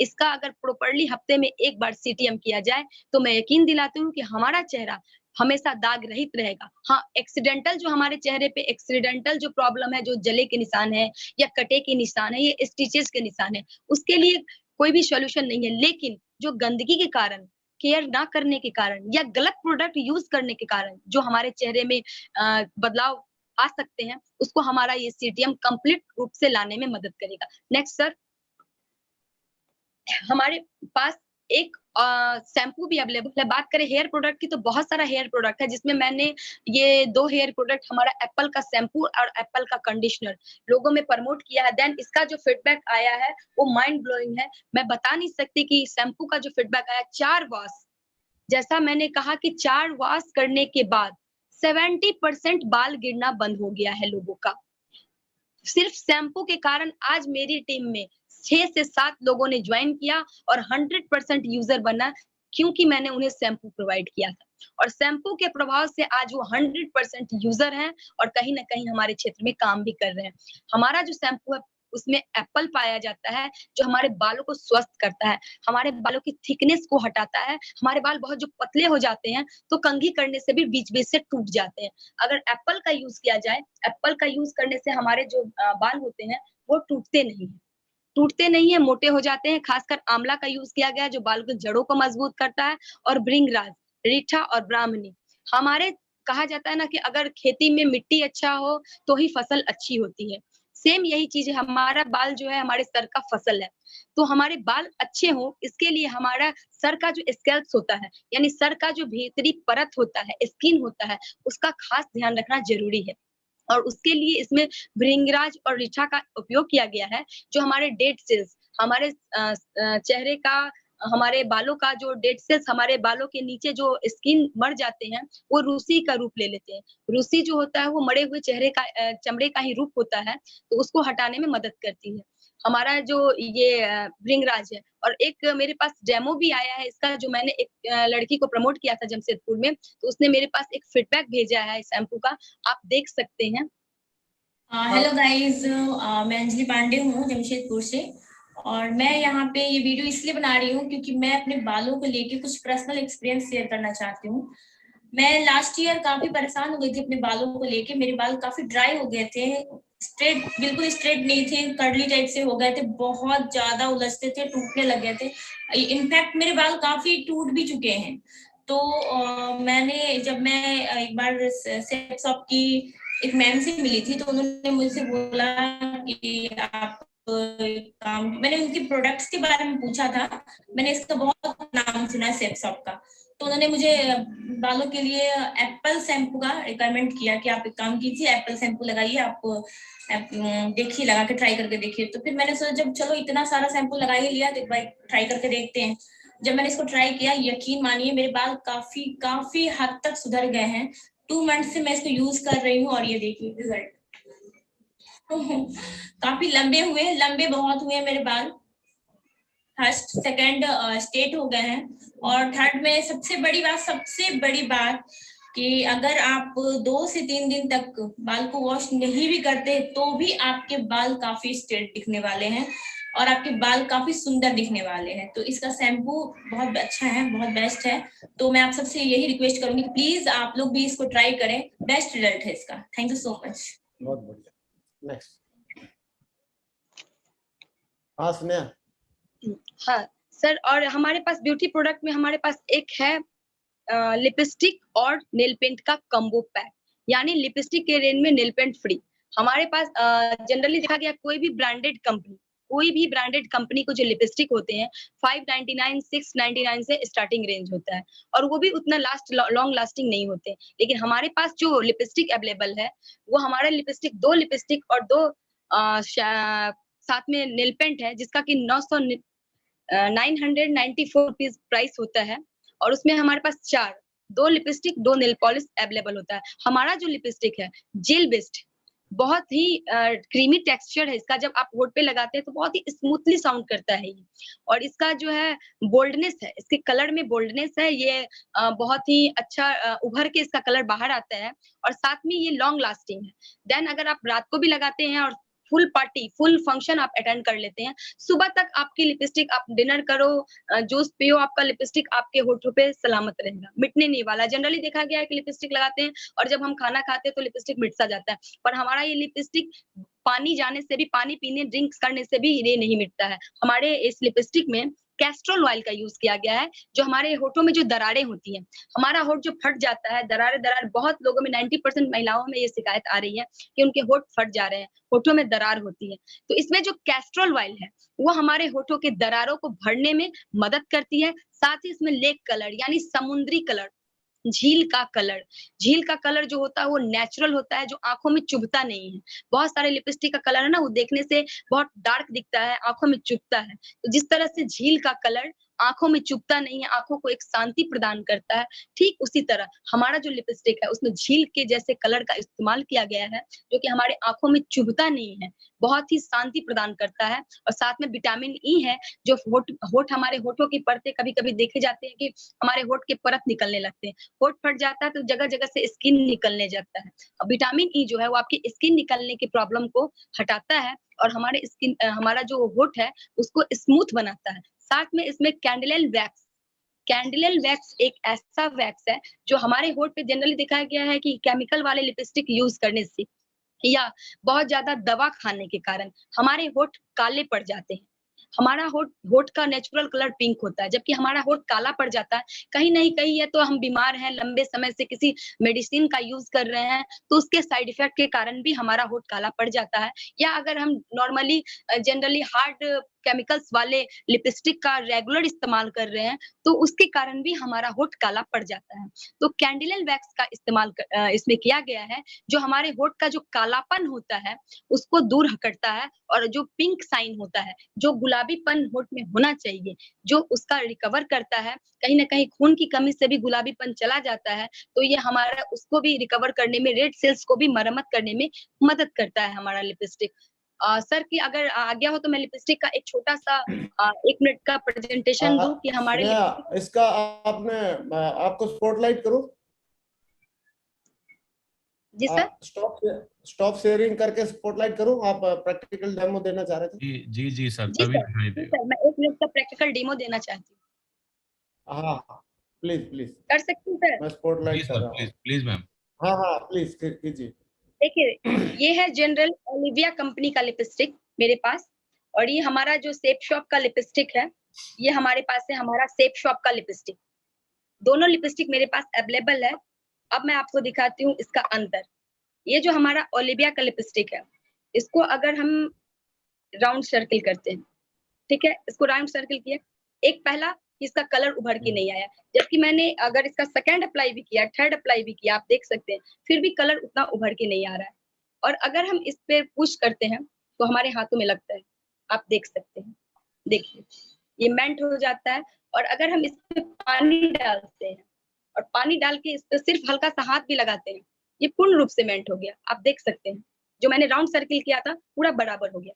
इसका अगर प्रॉपर्ली हफ्ते में एक बार सीटीएम किया जाए तो मैं यकीन दिलाती हूँ कि हमारा चेहरा हमेशा दाग रहित रहेगा। हाँ, एक्सीडेंटल जो हमारे चेहरे पे एक्सीडेंटल जो प्रॉब्लम है, जो जले के निशान है या कटे के निशान है, ये स्टिचेस के निशान है, उसके लिए कोई भी सॉल्यूशन नहीं है। लेकिन जो गंदगी के कारण, केयर ना करने के कारण या गलत प्रोडक्ट यूज करने के कारण जो हमारे चेहरे में बदलाव आ सकते हैं, उसको हमारा ये सीटीएम कंप्लीट रूप से लाने में मदद करेगा। नेक्स्ट सर, हमारे पास एक शैम्पू भी अवेलेबल है। बात करें हेयर प्रोडक्ट की तो बहुत सारा हेयर प्रोडक्ट है, जिसमें मैंने ये 2 हेयर प्रोडक्ट, हमारा एप्पल का शैम्पू और एप्पल का कंडीशनर लोगों में प्रमोट किया है। देन इसका जो फीडबैक आया है वो माइंड ब्लोइंग है। मैं बता नहीं सकती कि शैम्पू का जो फीडबैक आया, 4 वॉश, जैसा मैंने कहा कि 4 वॉश करने के बाद 70% बाल गिरना बंद हो गया है लोगों का। सिर्फ शैम्पू के कारण आज मेरी टीम में 6 से 7 लोगों ने ज्वाइन किया और 100% यूजर बना, क्योंकि मैंने उन्हें शैम्पू प्रोवाइड किया था। और शैम्पू के प्रभाव से आज वो 100% यूजर हैं और कहीं न कहीं हमारे क्षेत्र में काम भी कर रहे हैं। हमारा जो शैम्पू है उसमें एप्पल पाया जाता है, जो हमारे बालों को स्वस्थ करता है, हमारे बालों की थिकनेस को हटाता है। हमारे बाल बहुत जो पतले हो जाते हैं तो कंघी करने से भी बीच-बीच से टूट जाते हैं। अगर एप्पल का यूज किया जाए, एप्पल का यूज करने से हमारे जो बाल होते हैं वो टूटते नहीं है, मोटे हो जाते हैं। खासकर आंवला का यूज किया गया है, जो बाल की जड़ों को मजबूत करता है। और भृंगराज, रीठा और ब्राह्मणी, हमारे कहा जाता है ना कि अगर खेती में मिट्टी अच्छा हो तो ही फसल अच्छी होती है। सेम यही चीज है, हमारा बाल जो है हमारे सर का फसल है। तो हमारे बाल अच्छे हो, इसके लिए हमारा सर का जो स्कैल्प होता है, यानी सर का जो भीतरी परत होता है, स्किन होता है, उसका खास ध्यान रखना जरूरी है। और उसके लिए इसमें भृंगराज और रीठा का उपयोग किया गया है, जो हमारे डेड सेल्स, हमारे चेहरे का, हमारे बालों का जो डेड सेल्स, हमारे बालों के नीचे जो स्किन मर जाते हैं, वो रूसी का रूप ले लेते हैं। रूसी जो होता है वो मरे हुए चेहरे का चमड़े का ही रूप होता है, तो उसको हटाने में मदद करती है। हमारा जो ये भृंगराज है। और एक मेरे पास डेमो भी आया है इसका, जो मैंने एक लड़की को प्रमोट किया था जमशेदपुर में, तो उसने मेरे पास एक फीडबैक भेजा है शैम्पू का, आप देख सकते हैं। हेलो गाइस, मैं अंजलि पांडे हूँ जमशेदपुर से, और मैं यहाँ पे ये वीडियो इसलिए बना रही हूँ क्योंकि मैं अपने बालों को लेके कुछ पर्सनल एक्सपीरियंस शेयर करना चाहती हूँ। मैं लास्ट ईयर काफी परेशान हो गई थी अपने बालों को लेके। मेरे बाल काफी ड्राई हो गए थे, स्ट्रेट, बिल्कुल स्ट्रेट नहीं थे, कर्ली टाइप से हो गए थे, बहुत ज्यादा उलझते थे, टूटने लग गए थे। इनफैक्ट मेरे बाल काफी टूट भी चुके हैं। तो जब मैं एक बार सेप्सॉप की एक मैम से मिली थी, तो उन्होंने मुझसे बोला कि आप काम, मैंने उनके प्रोडक्ट्स के बारे में पूछा था, मैंने इसका बहुत नाम सुना है सेप्सॉप का। तो उन्होंने मुझे बालों के लिए एप्पल शैम्पू का रिकमेंड किया कि आप एक काम कीजिए, एप्पल शैम्पू लगाइए, आप देखिए, लगा के ट्राई करके देखिए। तो फिर मैंने सोचा जब चलो इतना सारा शैम्पू लगा ही लिया तो एक बार ट्राई करके देखते हैं। जब मैंने इसको ट्राई किया, यकीन मानिए मेरे बाल काफी हद तक सुधर गए हैं। 2 मंथ से मैं इसको यूज कर रही हूँ और ये देखिए रिजल्ट। काफी लंबे बहुत हुए मेरे बाल। फर्स्ट, सेकंड स्टेट हो गए हैं। और थर्ड में सबसे बड़ी बात कि अगर आप 2 से 3 दिन तक बाल को वॉश नहीं भी करते तो भी आपके बाल काफी स्ट्रेट दिखने वाले हैं और आपके बाल काफी सुंदर दिखने वाले हैं। तो इसका शैम्पू बहुत अच्छा है, बहुत बेस्ट है। तो मैं आप सबसे यही रिक्वेस्ट करूंगी कि प्लीज आप लोग भी इसको ट्राई करें, बेस्ट रिजल्ट है इसका। Thank you so much. बहुत बढ़िया। नेक्स्ट। हाँ स्नेहा। हाँ सर, और हमारे पास ब्यूटी प्रोडक्ट में हमारे पास एक है लिपस्टिक और नेल पेंट का कॉम्बो पैक, यानी लिपस्टिक के रेंज में नेल पेंट फ्री। हमारे पास जनरली देखा गया कोई भी ब्रांडेड कंपनी, कोई भी ब्रांडेड कंपनी को जो लिपस्टिक होते हैं 599 699 से स्टार्टिंग रेंज होता है, और वो भी उतना लॉन्ग लास्टिंग नहीं होते। लेकिन हमारे पास जो लिपस्टिक अवेलेबल है, वो हमारा लिपस्टिक 2 लिपस्टिक और 2 साथ में नेल पेंट है, जिसका कि 994 रुपीज प्राइस होता है, और उसमें हमारे पास 2 लिपस्टिक 2 नेल पॉलिश अवेलेबल होता है। हमारा जो लिपस्टिक है जेल बेस्ड, बहुत ही क्रीमी टेक्सचर है इसका, जब आप होठ पे लगाते हैं तो बहुत ही स्मूथली साउंड करता है ये, और इसका जो है बोल्डनेस है, इसके कलर में बोल्डनेस है, ये बहुत ही अच्छा उभर के इसका कलर बाहर आता है, और साथ में ये लॉन्ग लास्टिंग है। देन अगर आप रात को भी लगाते हैं और फुल पार्टी फुल फंक्शन आप अटेंड कर लेते हैं, सुबह तक आपकी लिपस्टिक, आप डिनर करो, जूस पियो, आपका लिपस्टिक आपके होठों पे सलामत रहेगा, मिटने नहीं वाला। जनरली देखा गया है कि लिपस्टिक लगाते हैं और जब हम खाना खाते हैं तो लिपस्टिक मिट सा जाता है, पर हमारा ये लिपस्टिक पानी जाने से भी, पानी पीने, ड्रिंक्स करने से भी ये नहीं मिटता है। हमारे इस लिपस्टिक में कैस्ट्रोल ऑयल का यूज किया गया है, जो हमारे होठों में जो दरारें होती हैं, हमारा होठ जो फट जाता है, दरार बहुत लोगों में 90% महिलाओं में ये शिकायत आ रही है कि उनके होठ फट जा रहे हैं, होठों में दरार होती है। तो इसमें जो कैस्ट्रोल ऑयल है वो हमारे होठों के दरारों को भरने में मदद करती है। साथ ही इसमें लेक कलर यानी समुद्री कलर, झील का कलर जो होता है वो नेचुरल होता है, जो आंखों में चुभता नहीं है। बहुत सारे लिपस्टिक का कलर है ना, वो देखने से बहुत डार्क दिखता है, आंखों में चुभता है। तो जिस तरह से झील का कलर आंखों में चुभता नहीं है, आंखों को एक शांति प्रदान करता है, ठीक उसी तरह हमारा जो लिपस्टिक है उसमें झील के जैसे कलर का इस्तेमाल किया गया है, जो कि हमारे आंखों में चुभता नहीं है, बहुत ही शांति प्रदान करता है। और साथ में विटामिन ई है, जो होठ हमारे होठों की परतें, कभी-कभी देखे जाते हैं कि हमारे होठ के परत निकलने लगते हैं, होठ फट जाता है तो जगह-जगह से स्किन निकलने जाता है। विटामिन ई जो है वो आपकी स्किन निकलने की प्रॉब्लम को हटाता है, और हमारा जो होठ है उसको स्मूथ बनाता है। साथ में इसमें कैंडिल वैक्स एक ऐसा वैक्स है जो हमारे होठ पे जनरली दिखाया गया है कि केमिकल वाले लिपस्टिक यूज करने से या बहुत ज्यादा दवा खाने के कारण हमारे होठ काले पड़ जाते हैं। हमारा होठ का नेचुरल कलर पिंक होता है, जबकि हमारा होठ काला पड़ जाता है कहीं नहीं कहीं, या तो हम बीमार हैं, लंबे समय से किसी मेडिसिन का यूज कर रहे हैं तो उसके साइड इफेक्ट के कारण भी हमारा होठ काला पड़ जाता है, या अगर हम नॉर्मली जनरली हार्ड केमिकल्स वाले लिपस्टिक का रेगुलर इस्तेमाल कर रहे हैं तो उसके कारण भी हमारा होठ काला पड़ जाता है। तो कैंडिल वैक्स का इस्तेमाल इसमें किया गया है, जो हमारे होठ का जो कालापन होता है उसको दूर करता है, और जो पिंक साइन होता है, जो गुलाबीपन होठ में होना चाहिए, जो उसका रिकवर करता है। कहीं ना कहीं खून की कमी से भी गुलाबीपन चला जाता है, तो ये हमारा उसको भी रिकवर करने में, रेड सेल्स को भी मरम्मत करने में मदद करता है हमारा लिपस्टिक। सर की अगर आज्ञा हो तो मैं लिपस्टिक का एक छोटा सा 1 मिनट का प्रेजेंटेशन दूं कि हमारे इसका आपको स्पॉटलाइट करूं? जी सर, स्टॉप शेयरिंग करके स्पॉटलाइट करूं? आप प्रैक्टिकल डेमो देना चाह रहे थे? जी सर, तभी दिखाई देगा। सर मैं 1 मिनट का प्रैक्टिकल डेमो देना चाहती हूँ। हाँ प्लीज कर सकती हूँ सर? मैं स्पॉटलाइट कर रहा हूँ। Please ma'am. हाँ प्लीज कीजिए। देखिए, ये है जनरल ओलिविया कंपनी का लिपस्टिक मेरे पास, और ये हमारा जो सेप शॉप का लिपस्टिक है, ये हमारे पास है हमारा सेप शॉप का लिपस्टिक। दोनों लिपस्टिक मेरे पास अवेलेबल है। अब मैं आपको दिखाती हूँ इसका अंतर। ये जो हमारा ओलिविया का लिपस्टिक है, इसको अगर हम राउंड सर्किल करते हैं, ठीक है, इसको राउंड सर्किल किया, एक पहला इसका कलर उभर के नहीं आया, जबकि मैंने अगर इसका सेकंड अप्लाई भी किया, थर्ड अप्लाई भी किया, आप देख सकते हैं, फिर भी कलर उतना उभर के नहीं आ रहा है। और अगर हम इस पे पुश करते हैं तो हमारे हाथों में लगता है, आप देख सकते हैं, देखिए ये मेल्ट हो जाता है। और अगर हम इस पे पानी डालते हैं और पानी डाल के इस पे सिर्फ हल्का सा हाथ भी लगाते हैं, ये पूर्ण रूप से मेल्ट हो गया, आप देख सकते हैं। जो मैंने राउंड सर्किल किया था पूरा बराबर हो गया,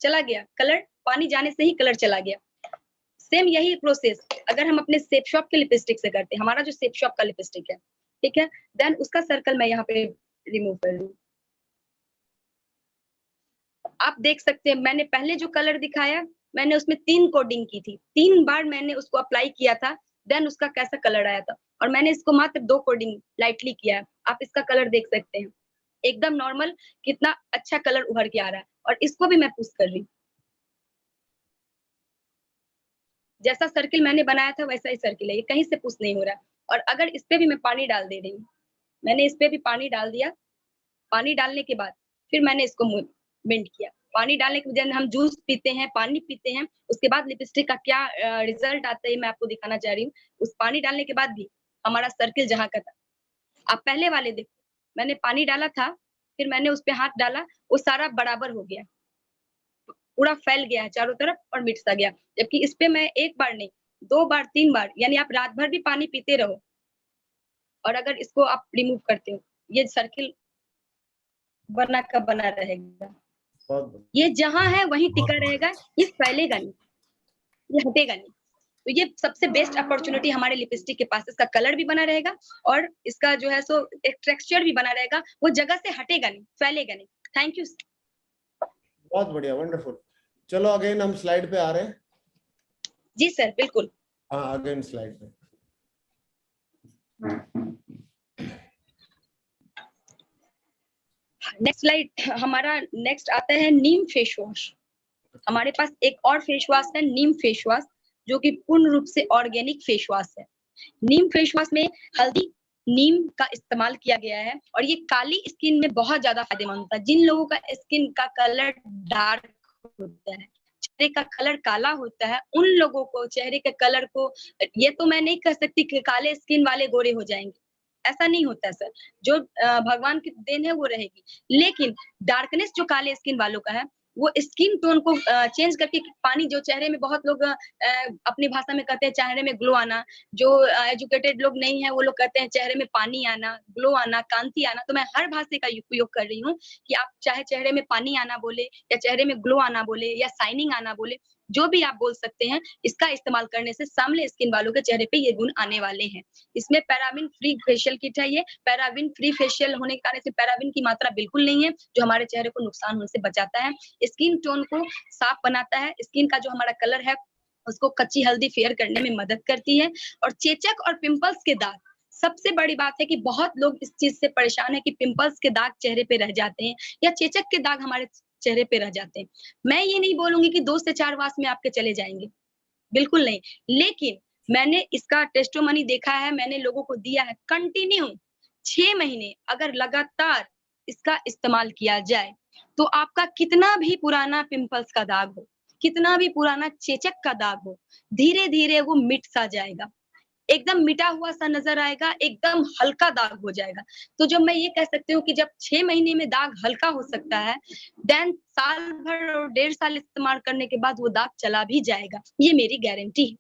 चला गया कलर, पानी जाने से ही कलर चला गया। सेम यही प्रोसेस अगर हम अपने सेप शॉप के लिपस्टिक से करते हैं, हमारा जो सेप शॉप का लिपस्टिक है, ठीक है, देन उसका सर्कल मैं यहाँ पे रिमूव कर लूं। आप देख सकते हैं मैंने पहले जो कलर दिखाया, मैंने उसमें 3 कोडिंग की थी, 3 बार मैंने उसको अप्लाई किया था, देन उसका कैसा कलर आया था। और मैंने इसको मात्र 2 कोडिंग लाइटली किया है, आप इसका कलर देख सकते हैं, एकदम नॉर्मल, कितना अच्छा कलर उभर के आ रहा है। और इसको भी मैं पुश कर रही हूँ, जैसा सर्किल मैंने बनाया था वैसा ही सर्किल है, ये कहीं से पुश नहीं हो रहा है। और अगर इस पे भी मैं पानी डाल दे रही हूँ, मैंने इस पे भी पानी डाल दिया, पानी डालने के बाद फिर मैंने इसको मिंट किया, पानी डालने के बजाय हम जूस पीते हैं, पानी पीते हैं, उसके बाद लिपस्टिक का क्या रिजल्ट आता है मैं आपको दिखाना चाह रही हूँ। उस पानी डालने के बाद भी हमारा सर्किल जहाँ का था, आप पहले वाले देखो, मैंने पानी डाला था, फिर मैंने उस पे हाथ डाला, वो सारा बराबर हो गया, पूरा फैल गया है चारों तरफ और मिट सा गया। जबकि इस पे मैं 1 बार नहीं, 2 बार, 3 बार, यानी आप रात भर भी पानी पीते रहो और अगर इसको आप रिमूव करते हो, ये सर्किल बना का बना रहेगा। ये जहाँ है वहीं टिका रहेगा, ये फैलेगा नहीं, ये हटेगा नहीं। तो ये सबसे बेस्ट अपॉर्चुनिटी हमारे लिपस्टिक के पास, इसका कलर भी बना रहेगा और इसका जो है सो एक टेक्सचर भी बना रहेगा, वो जगह से हटेगा नहीं, फैलेगा नहीं। Thank you. बहुत बढ़िया, वंडरफुल। चलो अगेन हम स्लाइड पे आ रहे हैं। जी सर, बिल्कुल। हाँ, अगेन स्लाइड पे। नेक्स्ट स्लाइड, हमारा नेक्स्ट आता है नीम फेस वॉश। हमारे पास एक और फेस वॉश है, नीम फेस वॉश, जो कि पूर्ण रूप से ऑर्गेनिक फेस वॉश है। नीम फेस वॉश में हल्दी, नीम का इस्तेमाल किया गया है और ये काली स्किन में बहुत ज्यादा फायदेमंद होता है। जिन लोगों का स्किन का कलर डार्क होता है, चेहरे का कलर काला होता है, उन लोगों को चेहरे के कलर को, ये तो मैं नहीं कह सकती कि काले स्किन वाले गोरे हो जाएंगे, ऐसा नहीं होता है सर। जो भगवान की देन है वो रहेगी, लेकिन डार्कनेस जो काले स्किन वालों का है, वो स्किन टोन को चेंज करके पानी जो चेहरे में, बहुत लोग अपनी भाषा में कहते हैं चेहरे में ग्लो आना, जो एजुकेटेड लोग नहीं है वो लोग कहते हैं चेहरे में पानी आना, ग्लो आना, कांति आना। तो मैं हर भाषा का उपयोग कर रही हूँ कि आप चाहे चेहरे में पानी आना बोले या चेहरे में ग्लो आना बोले या शाइनिंग आना बोले, जो भी आप बोल सकते हैं, इसका इस्तेमाल करने से सामले स्किन वालों के चेहरे पे ये गुण आने वाले हैं। इसमें पैराबिन फ्री फेशियल किट है। ये पैराबिन फ्री फेशियल होने के कारण इसमें पैराबिन की मात्रा बिल्कुल नहीं है, जो हमारे चेहरे को नुकसान होने से बचाता है, स्किन टोन को साफ बनाता है, स्किन का जो हमारा कलर है उसको कच्ची हल्दी फेयर करने में मदद करती है। और चेचक और पिंपल्स के दाग, सबसे बड़ी बात है कि बहुत लोग इस चीज से परेशान है कि पिंपल्स के दाग चेहरे पे रह जाते हैं या चेचक के दाग हमारे चेहरे पे रह जाते हैं। मैं ये नहीं बोलूंगी कि 2 से 4 वाश में आपके चले जाएंगे, बिल्कुल नहीं, लेकिन मैंने इसका टेस्टोमनी देखा है, मैंने लोगों को दिया है। कंटिन्यू 6 महीने अगर लगातार इसका इस्तेमाल किया जाए, तो आपका कितना भी पुराना पिंपल्स का दाग हो, कितना भी पुराना चेचक का दाग हो, धीरे धीरे वो मिट सा जाएगा, एकदम मिटा हुआ सा नजर आएगा, एकदम हल्का दाग हो जाएगा। तो जब मैं ये कह सकती हूँ कि जब 6 महीने में दाग हल्का हो सकता है, देन साल भर और 1.5 साल इस्तेमाल करने के बाद वो दाग चला भी जाएगा, ये मेरी गारंटी है।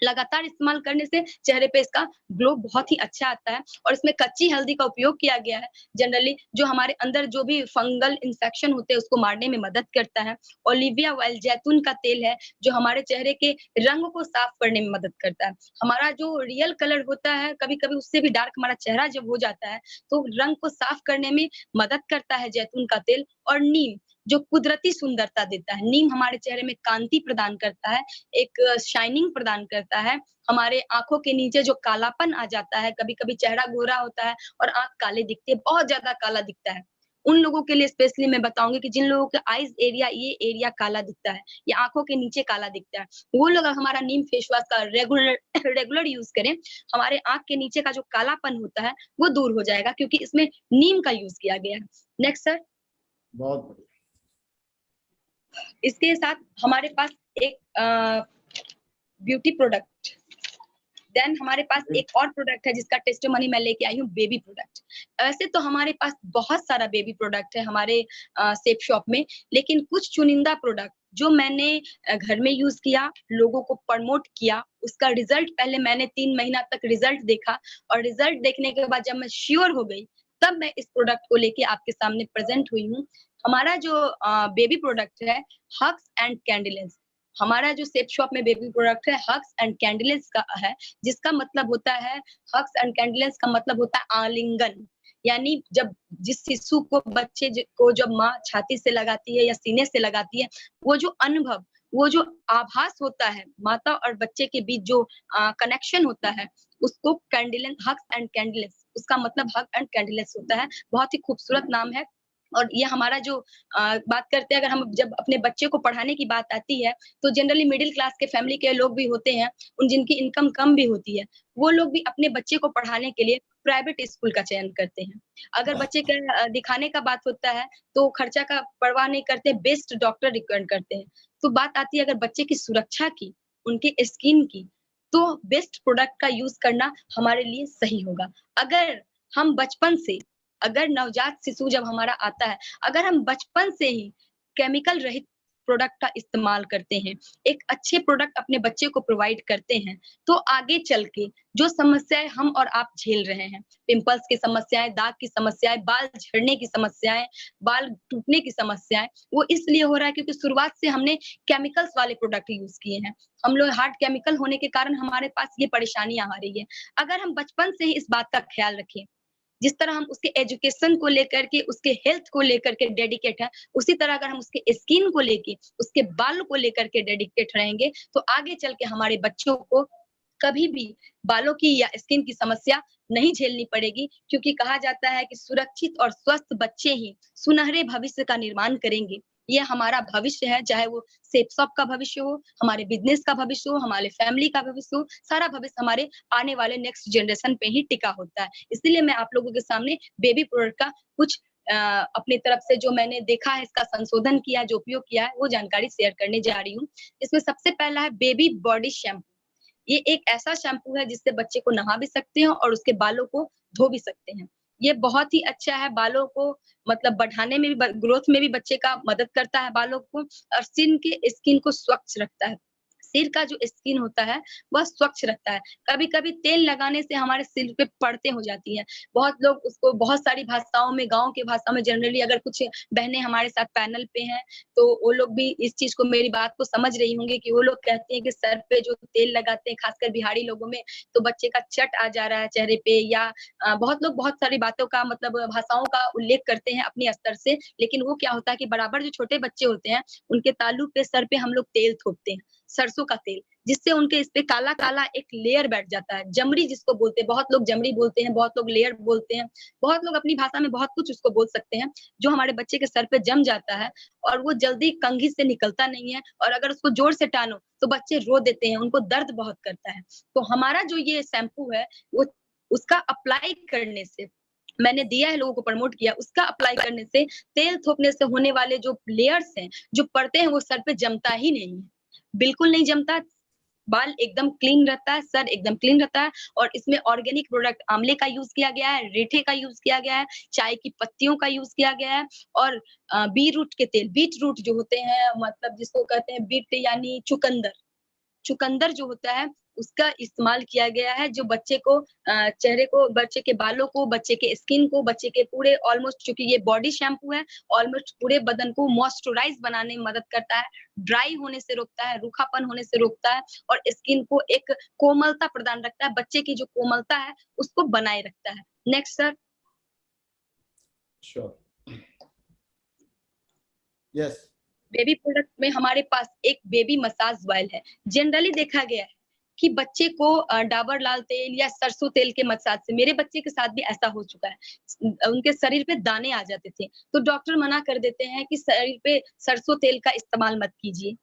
लगातार इस्तेमाल करने से चेहरे पे इसका ग्लो बहुत ही अच्छा आता है। और इसमें कच्ची हल्दी का उपयोग किया गया है, जनरली जो हमारे अंदर जो भी फंगल इंफेक्शन होते हैं उसको मारने में मदद करता है। ओलिविया ऑयल, जैतून का तेल है, जो हमारे चेहरे के रंग को साफ करने में मदद करता है। हमारा जो रियल कलर होता है, कभी कभी उससे भी डार्क हमारा चेहरा जब हो जाता है, तो रंग को साफ करने में मदद करता है जैतून का तेल। और नीम, जो कुदरती सुंदरता देता है, नीम हमारे चेहरे में कांति प्रदान करता है, एक शाइनिंग प्रदान करता है। हमारे आंखों के नीचे जो कालापन आ जाता है, कभी कभी चेहरा गोरा होता है और आंख काले दिखते हैं, बहुत ज्यादा काला दिखता है, उन लोगों के लिए स्पेशली मैं बताऊंगी कि जिन लोगों के आईज एरिया, ये एरिया काला दिखता है, ये आंखों के नीचे काला दिखता है, वो लोग हमारा नीम फेस वॉश का रेगुलर यूज करें, हमारे आंख के नीचे का जो कालापन होता है वो दूर हो जाएगा, क्योंकि इसमें नीम का यूज किया गया है। Next sir. बहुत बढ़िया। इसके साथ हमारे पास एक ब्यूटी प्रोडक्ट, देन हमारे पास एक और प्रोडक्ट है जिसका टेस्टिमोनी मैं लेके आई हूँ, बेबी प्रोडक्ट। ऐसे तो हमारे पास बहुत सारा बेबी प्रोडक्ट है हमारे सेफ शॉप में, लेकिन कुछ चुनिंदा प्रोडक्ट जो मैंने घर में यूज किया, लोगों को प्रमोट किया, उसका रिजल्ट पहले मैंने 3 महीना तक रिजल्ट देखा, और रिजल्ट देखने के बाद जब मैं श्योर हो गई, तब मैं इस प्रोडक्ट को लेके आपके सामने प्रेजेंट हुई हूँ। हमारा जो बेबी प्रोडक्ट है, हग्स एंड कैंडिलेंस। हमारा जो सेफ शॉप में बेबी प्रोडक्ट है हग्स एंड कैंडिलेंस का है, जिसका मतलब होता है, हग्स एंड कैंडिलेंस का मतलब होता है आलिंगन। यानी जब जिस शिशु को, बच्चे को जब माँ छाती से लगाती है या सीने से लगाती है, वो जो अनुभव, वो जो आभास होता है माता और बच्चे के बीच जो कनेक्शन होता है, उसको कैंडिलेंस, हग्स एंड कैंडिलेंस, उसका मतलब हग एंड कैंडिलेंस होता है। बहुत ही खूबसूरत नाम है। और ये हमारा जो बात करते हैं, अगर हम जब अपने बच्चे को पढ़ाने की बात आती है, तो जनरली मिडिल क्लास के फैमिली के लोग भी होते हैं, उन जिनकी इनकम कम भी होती है, वो लोग भी अपने बच्चे को पढ़ाने के लिए प्राइवेट स्कूल का चयन करते हैं। अगर बच्चे के दिखाने का बात होता है तो खर्चा का परवाह नहीं करते, बेस्ट डॉक्टर रिकमेंड करते हैं। तो बात आती है अगर बच्चे की सुरक्षा की, उनके स्किन की, तो बेस्ट प्रोडक्ट का यूज करना हमारे लिए सही होगा। अगर हम बचपन से, अगर नवजात शिशु जब हमारा आता है, अगर हम बचपन से ही केमिकल रहित प्रोडक्ट का इस्तेमाल करते हैं, एक अच्छे प्रोडक्ट अपने बच्चे को प्रोवाइड करते हैं, तो आगे चल के जो समस्याएं हम और आप झेल रहे हैं, पिंपल्स की समस्याएं, दाग की समस्याएं, बाल झड़ने की समस्याएं, बाल टूटने की समस्याएं, वो इसलिए हो रहा है क्योंकि शुरुआत से हमने केमिकल्स वाले प्रोडक्ट यूज किए हैं। हम लोग हार्ड केमिकल होने के कारण हमारे पास ये परेशानियां आ रही है। अगर हम बचपन से ही इस बात का ख्याल रखें, जिस तरह हम उसके एजुकेशन को लेकर के, उसके हेल्थ को लेकर के डेडिकेट है, उसी तरह अगर हम उसके स्किन को लेके, उसके बाल को लेकर के डेडिकेट रहेंगे, तो आगे चल के हमारे बच्चों को कभी भी बालों की या स्किन की समस्या नहीं झेलनी पड़ेगी, क्योंकि कहा जाता है कि सुरक्षित और स्वस्थ बच्चे ही सुनहरे भविष्य का निर्माण करेंगे। ये हमारा भविष्य है, चाहे वो सेफ शॉप का भविष्य हो, हमारे बिजनेस का भविष्य हो, हमारे फैमिली का भविष्य हो, सारा भविष्य हमारे आने वाले नेक्स्ट जनरेशन पे ही टिका होता है। इसलिए मैं आप लोगों के सामने बेबी प्रोडक्ट का कुछ अपनी तरफ से जो मैंने देखा है, इसका संशोधन किया है, जो उपयोग किया है, वो जानकारी शेयर करने जा रही हूँ। इसमें सबसे पहला है बेबी बॉडी शैम्पू। ये एक ऐसा शैम्पू है जिससे बच्चे को नहा भी सकते हैं और उसके बालों को धो भी सकते हैं। ये बहुत ही अच्छा है, बालों को मतलब बढ़ाने में भी, ग्रोथ में भी बच्चे का मदद करता है बालों को, और स्किन को स्वच्छ रखता है। सिर का जो स्किन होता है वह स्वच्छ रहता है। कभी-कभी तेल लगाने से हमारे सिर पे पड़ते हो जाती हैं। बहुत लोग उसको बहुत सारी भाषाओं में, गाँव की भाषा में जनरली अगर कुछ बहनें हमारे साथ पैनल पे हैं, तो वो लोग भी इस चीज़ को, मेरी बात को समझ रही होंगी कि वो लोग कहते हैं कि सर पे जो तेल लगाते हैं, खासकर बिहारी लोगों में, तो बच्चे का चट आ जा रहा है चेहरे पे, या बहुत लोग बहुत सारी बातों का मतलब भाषाओं का उल्लेख करते हैं अपने स्तर से। लेकिन वो क्या होता है कि बराबर जो छोटे बच्चे होते हैं, उनके तालू पे, सर पे हम लोग तेल थोपते हैं, सरसों का तेल, जिससे उनके इस पे काला-काला एक लेयर बैठ जाता है। जमड़ी जिसको बोलते हैं, बहुत लोग जमड़ी बोलते हैं, बहुत लोग लेयर बोलते हैं, बहुत लोग अपनी भाषा में बहुत कुछ उसको बोल सकते हैं, जो हमारे बच्चे के सर पे जम जाता है और वो जल्दी कंघी से निकलता नहीं है, और अगर उसको जोर से टानो तो बच्चे रो देते हैं, उनको दर्द बहुत करता है। तो हमारा जो ये शैम्पू है, वो उसका अप्लाई करने से, मैंने दिया है, लोगों को प्रमोट किया, उसका अप्लाई करने से, तेल थोपने से होने वाले जो लेयर्स हैं, जो परतें हैं, वो सर पे जमता ही नहीं है। बिल्कुल नहीं जमता, बाल एकदम क्लीन रहता है, सर एकदम क्लीन रहता है, और इसमें ऑर्गेनिक प्रोडक्ट आंवले का यूज़ किया गया है, रीठे का यूज़ किया गया है, चाय की पत्तियों का यूज़ किया गया है, और बीटरूट के तेल, बीटरूट जो होते हैं, मतलब जिसको कहते हैं बीट यानी चुकंदर, चुकंदर जो होता है, उसका इस्तेमाल किया गया है, जो बच्चे को चेहरे को, बच्चे के बालों को, बच्चे के स्किन को, बच्चे के पूरे ऑलमोस्ट, चूँकि ये बॉडी शैम्पू है, ऑलमोस्ट पूरे बदन को मॉइस्चराइज़ बनाने में मदद करता है, ड्राई होने से रोकता है, रूखापन होने से रोकता है, और स्किन को एक कोमलता प्रदान रखता है, बच्चे की जो कोमलता है, उसको बनाए रखता है। Next sir. Sure, yes. Baby product में हमारे पास एक बेबी मसाज ऑयल है। जनरली देखा गया है कि बच्चे को डाबर लाल तेल या सरसों तेल के मसाज से, मेरे बच्चे के साथ भी ऐसा हो चुका है, उनके शरीर पे दाने आ जाते थे, तो डॉक्टर मना कर देते हैं कि शरीर पे सरसों तेल का इस्तेमाल मत कीजिए,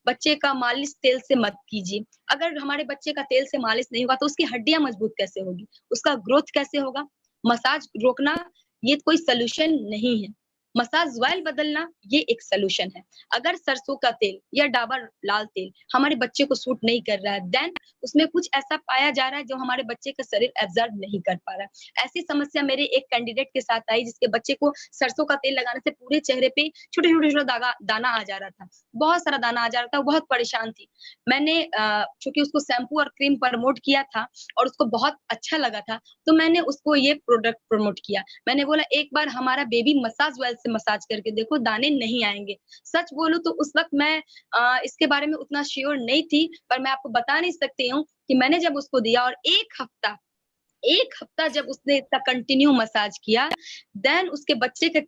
बच्चे का मालिश तेल से मत कीजिए। अगर हमारे बच्चे का तेल से मालिश नहीं होगा तो उसकी हड्डियां मजबूत कैसे होगी, उसका ग्रोथ कैसे होगा? मसाज रोकना ये कोई सॉल्यूशन नहीं है, मसाज ऑयल बदलना ये एक सॉल्यूशन है। अगर सरसों का तेल या डाबर लाल तेल हमारे बच्चे को सूट नहीं कर रहा है, देन उसमें कुछ ऐसा पाया जा रहा है जो हमारे बच्चे का शरीर एब्जॉर्ब नहीं कर पा रहा है। ऐसी समस्या मेरे एक कैंडिडेट के साथ आई, जिसके बच्चे को सरसों का तेल लगाने से पूरे चेहरे पे छोटे-छोटे दाना आ जा रहा था, बहुत सारा दाना आ जा रहा था, वो बहुत परेशान थी। मैंने चूँकि उसको शैम्पू और क्रीम प्रमोट किया था और उसको बहुत अच्छा लगा था, तो मैंने उसको ये प्रोडक्ट प्रमोट किया। मैंने बोला एक बार हमारा बेबी मसाज ऑयल से मसाज करके देखो, दाने नहीं आएँगे। सच बोलूँ तो उस वक़्त मैं इसके बारे में उतना श्योर नहीं थी, पर मैं आपको बता नहीं सकती हूँ कि मैंने जब उसको दिया और 1 हफ्ता जब उसने इतना कंटिन्यू मसाज किया, देन उसके बच्चे के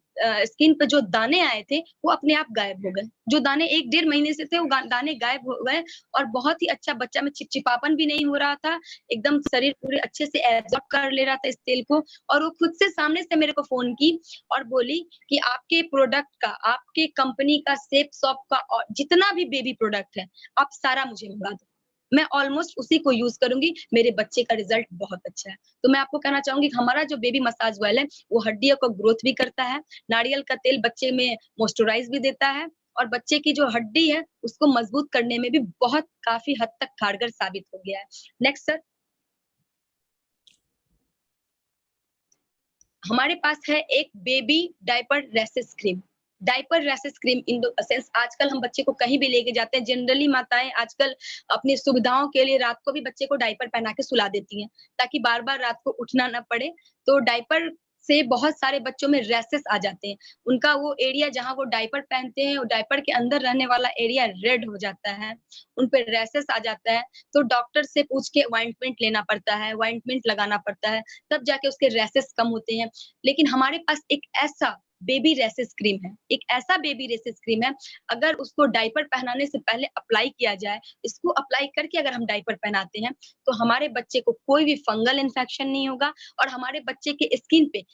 स्किन पे जो दाने आए थे, वो अपने आप गायब हो गए। जो दाने 1 डेढ़ महीने से थे, वो दाने गायब हो गए, और बहुत ही अच्छा, बच्चा में चिपचिपापन भी नहीं हो रहा था, एकदम शरीर पूरे अच्छे से एब्ज़ॉर्ब कर ले रहा था इस तेल को, और वो खुद से सामने से मेरे को फ़ोन की और बोली कि आपके प्रोडक्ट का, आपके कंपनी का, सेफ शॉप का और जितना भी बेबी प्रोडक्ट है, आप सारा मुझे मँगा दो। मैं ऑलमोस्ट उसी को यूज करूंगी, मेरे बच्चे का रिजल्ट बहुत अच्छा है। तो मैं आपको कहना चाहूंगी कि हमारा जो बेबी मसाज ऑयल है वो हड्डियों को ग्रोथ भी करता है, नारियल का तेल बच्चे में मॉइस्चराइज भी देता है और बच्चे की जो हड्डी है उसको मजबूत करने में भी बहुत काफी हद तक कारगर साबित हो गया है। नेक्स्ट सर, हमारे पास है एक baby diaper rashes cream. Diaper rashes cream in the sense आजकल हम बच्चे को कहीं भी लेके जाते हैं, जनरली माताएं आजकल अपनी सुविधाओं के लिए रात को भी बच्चे को डायपर पहना के सुला देती हैं ताकि बार बार रात को उठना ना पड़े। तो डायपर से बहुत सारे बच्चों में रैशेस आ जाते हैं, उनका वो एरिया जहां वो डायपर पहनते हैं और डायपर के अंदर रहने वाला एरिया रेड हो जाता है, उन पे रैशेस आ जाता है। तो डॉक्टर से पूछ के ऑइंटमेंट लेना पड़ता है, ऑइंटमेंट लगाना पड़ता है, तब जाके उसके रैशेस कम होते हैं। लेकिन हमारे पास एक ऐसा बेबी रैशेस क्रीम है, एक ऐसा बेबी रैशेस क्रीम है, अगर उसको डायपर पहनाने से पहले अप्लाई किया जाए, इसको अप्लाई करके अगर हम डायपर पहनाते हैं तो हमारे बच्चे को कोई भी फंगल इन्फेक्शन नहीं होगा और हमारे बच्चे के स्किन पे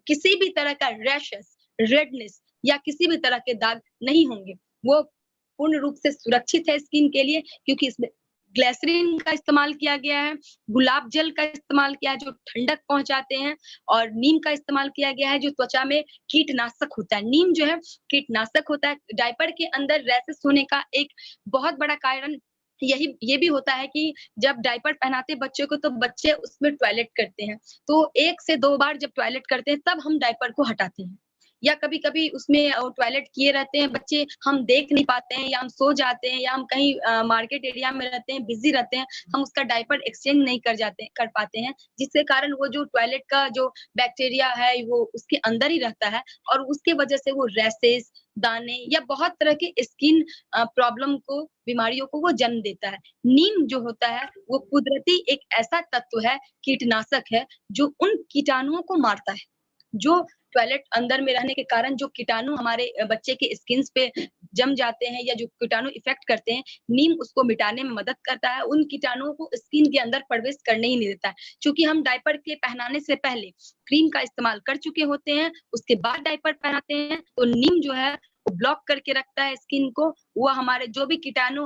किसी भी तरह का रैशेस, रेडनेस या किसी भी तरह के दाग नहीं होंगे। वो पूर्ण रूप से सुरक्षित है स्किन के लिए, क्योंकि इसमें ग्लिसरीन का इस्तेमाल किया गया है, गुलाब जल का इस्तेमाल किया है जो ठंडक पहुंचाते हैं, और नीम का इस्तेमाल किया गया है जो त्वचा में कीटनाशक होता है। नीम जो है कीटनाशक होता है। डायपर के अंदर रैशेस होने का एक बहुत बड़ा कारण ये भी होता है कि जब डायपर पहनाते बच्चे को तो बच्चे उसमें टॉयलेट करते हैं, तो 1 से 2 बार जब टॉयलेट करते हैं तब हम डायपर को हटाते हैं, या कभी-कभी उसमें टॉयलेट किए रहते हैं बच्चे, हम देख नहीं पाते हैं या हम सो जाते हैं या हम कहीं मार्केट एरिया में रहते हैं, बिज़ी रहते हैं, हम उसका डायपर एक्सचेंज नहीं कर पाते हैं, जिसके कारण वो जो टॉयलेट का जो बैक्टीरिया है वो उसके अंदर ही रहता है और उसके वजह से वो रैशेस, दाने या बहुत तरह के स्किन प्रॉब्लम को, बीमारियों को वो जन्म देता है। नीम जो होता है वो कुदरती एक ऐसा तत्व है, कीटनाशक है, जो उन कीटाणुओं को मारता है, जो टॉयलेट अंदर में रहने के कारण जो कीटाणु हमारे बच्चे के स्किन्स पे जम जाते हैं या जो कीटाणु इफेक्ट करते हैं, नीम उसको मिटाने में मदद करता है, उन कीटाणुओं को स्किन के अंदर प्रवेश करने ही नहीं देता है। चूंकि हम डायपर के पहनाने से पहले क्रीम का इस्तेमाल कर चुके होते हैं, उसके बाद डायपर पहनाते हैं, तो नीम जो है वो ब्लॉक करके रखता है स्किन को, वो हमारे जो भी कीटाणु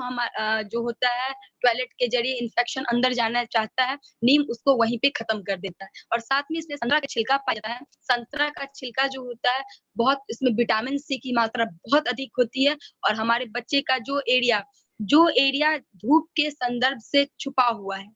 जो होता है टॉयलेट के जरिए इन्फेक्शन अंदर जाना चाहता है, नीम उसको वहीं पे खत्म कर देता है। और साथ में इसमें संतरा का छिलका पाया जाता है। संतरा का छिलका जो होता है बहुत, इसमें विटामिन सी की मात्रा बहुत अधिक होती है और हमारे बच्चे का जो एरिया धूप के संदर्भ से छुपा हुआ है,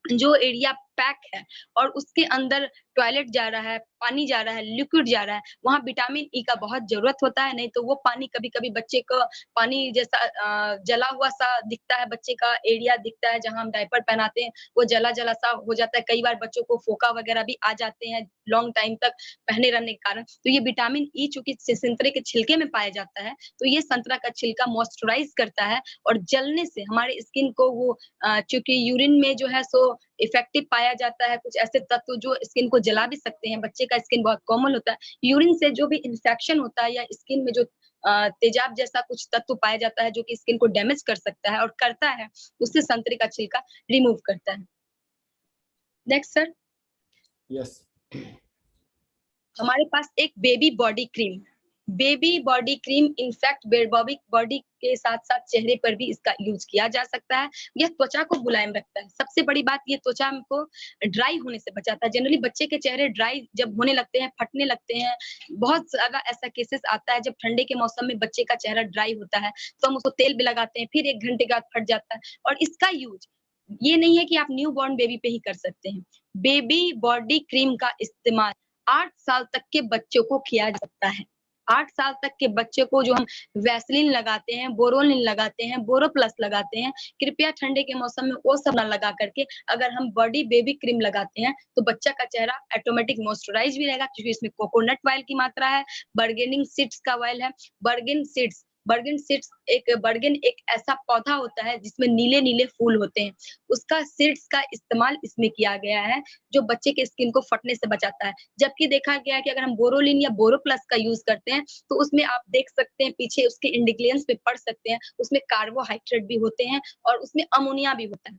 जो एरिया पैक है और उसके अंदर टॉयलेट जा रहा है, पानी जा रहा है, लिक्विड जा रहा है, वहाँ विटामिन ई का बहुत जरूरत होता है, नहीं तो वो पानी कभी-कभी बच्चे को पानी जैसा जला हुआ सा दिखता है, बच्चे का एरिया दिखता है जहाँ हम डायपर पहनाते हैं, वो जला-जला सा हो जाता है। कई बार बच्चों को फोका वगैरह भी आ जाते हैं लॉन्ग टाइम तक पहने रहने के कारण। तो ये विटामिन ई चूंकि संतरे के छिलके में पाया जाता है, तो ये संतरा का छिलका मॉइस्चराइज करता है और जलने से हमारे स्किन को वो चूंकि यूरिन में जो है सो इफेक्टिव पाया जाता है, कुछ ऐसे तत्व जो स्किन को जला भी सकते हैं। बच्चे का स्किन बहुत कोमल होता है, यूरिन से जो भी इंफेक्शन होता है या स्किन में जो तेजाब जैसा कुछ तत्व पाया जाता है जो कि स्किन को डैमेज कर सकता है और करता है, उससे संतरे का छिलका रिमूव करता है। नेक्स्ट सर, यस, हमारे पास एक baby body cream in fact body के साथ साथ चेहरे पर भी इसका यूज किया जा सकता है। यह त्वचा को मुलायम रखता है। सबसे बड़ी बात, ये त्वचा को ड्राई होने से बचाता है। जनरली बच्चे के चेहरे ड्राई जब होने लगते हैं, फटने लगते हैं, बहुत ज्यादा ऐसा केसेस आता है जब ठंडे के मौसम में बच्चे का चेहरा ड्राई होता है तो हम उसको तेल भी लगाते हैं, फिर 1 घंटे के बाद फट जाता है। और इसका यूज ये नहीं है कि आप न्यू बॉर्न बेबी पे ही कर सकते हैं। बेबी बॉडी क्रीम का इस्तेमाल 8 साल तक के बच्चों को किया जा सकता है। 8 साल तक के बच्चे को जो हम वैसलीन लगाते हैं, बोरोलिन लगाते हैं, बोरो प्लस लगाते हैं, कृपया ठंडे के मौसम में वो सब ना लगा करके अगर हम बॉडी बेबी क्रीम लगाते हैं तो बच्चा का चेहरा ऑटोमेटिक मॉइस्चराइज भी रहेगा, क्योंकि इसमें कोकोनट ऑयल की मात्रा है, बर्गेनिंग सीड्स का ऑयल है। बर्गन एक ऐसा पौधा होता है जिसमें नीले-नीले फूल होते हैं। उसका सीड्स का इस्तेमाल इसमें किया गया है जो बच्चे के स्किन को फटने से बचाता है। जबकि देखा गया है कि अगर हम बोरोलिन या बोरो प्लस का यूज करते हैं तो उसमें आप देख सकते हैं, पीछे उसके इंग्रेडिएंट्स पे पढ़ सकते हैं, उसमें कार्बोहाइड्रेट भी होते हैं और उसमें अमोनिया भी होता है,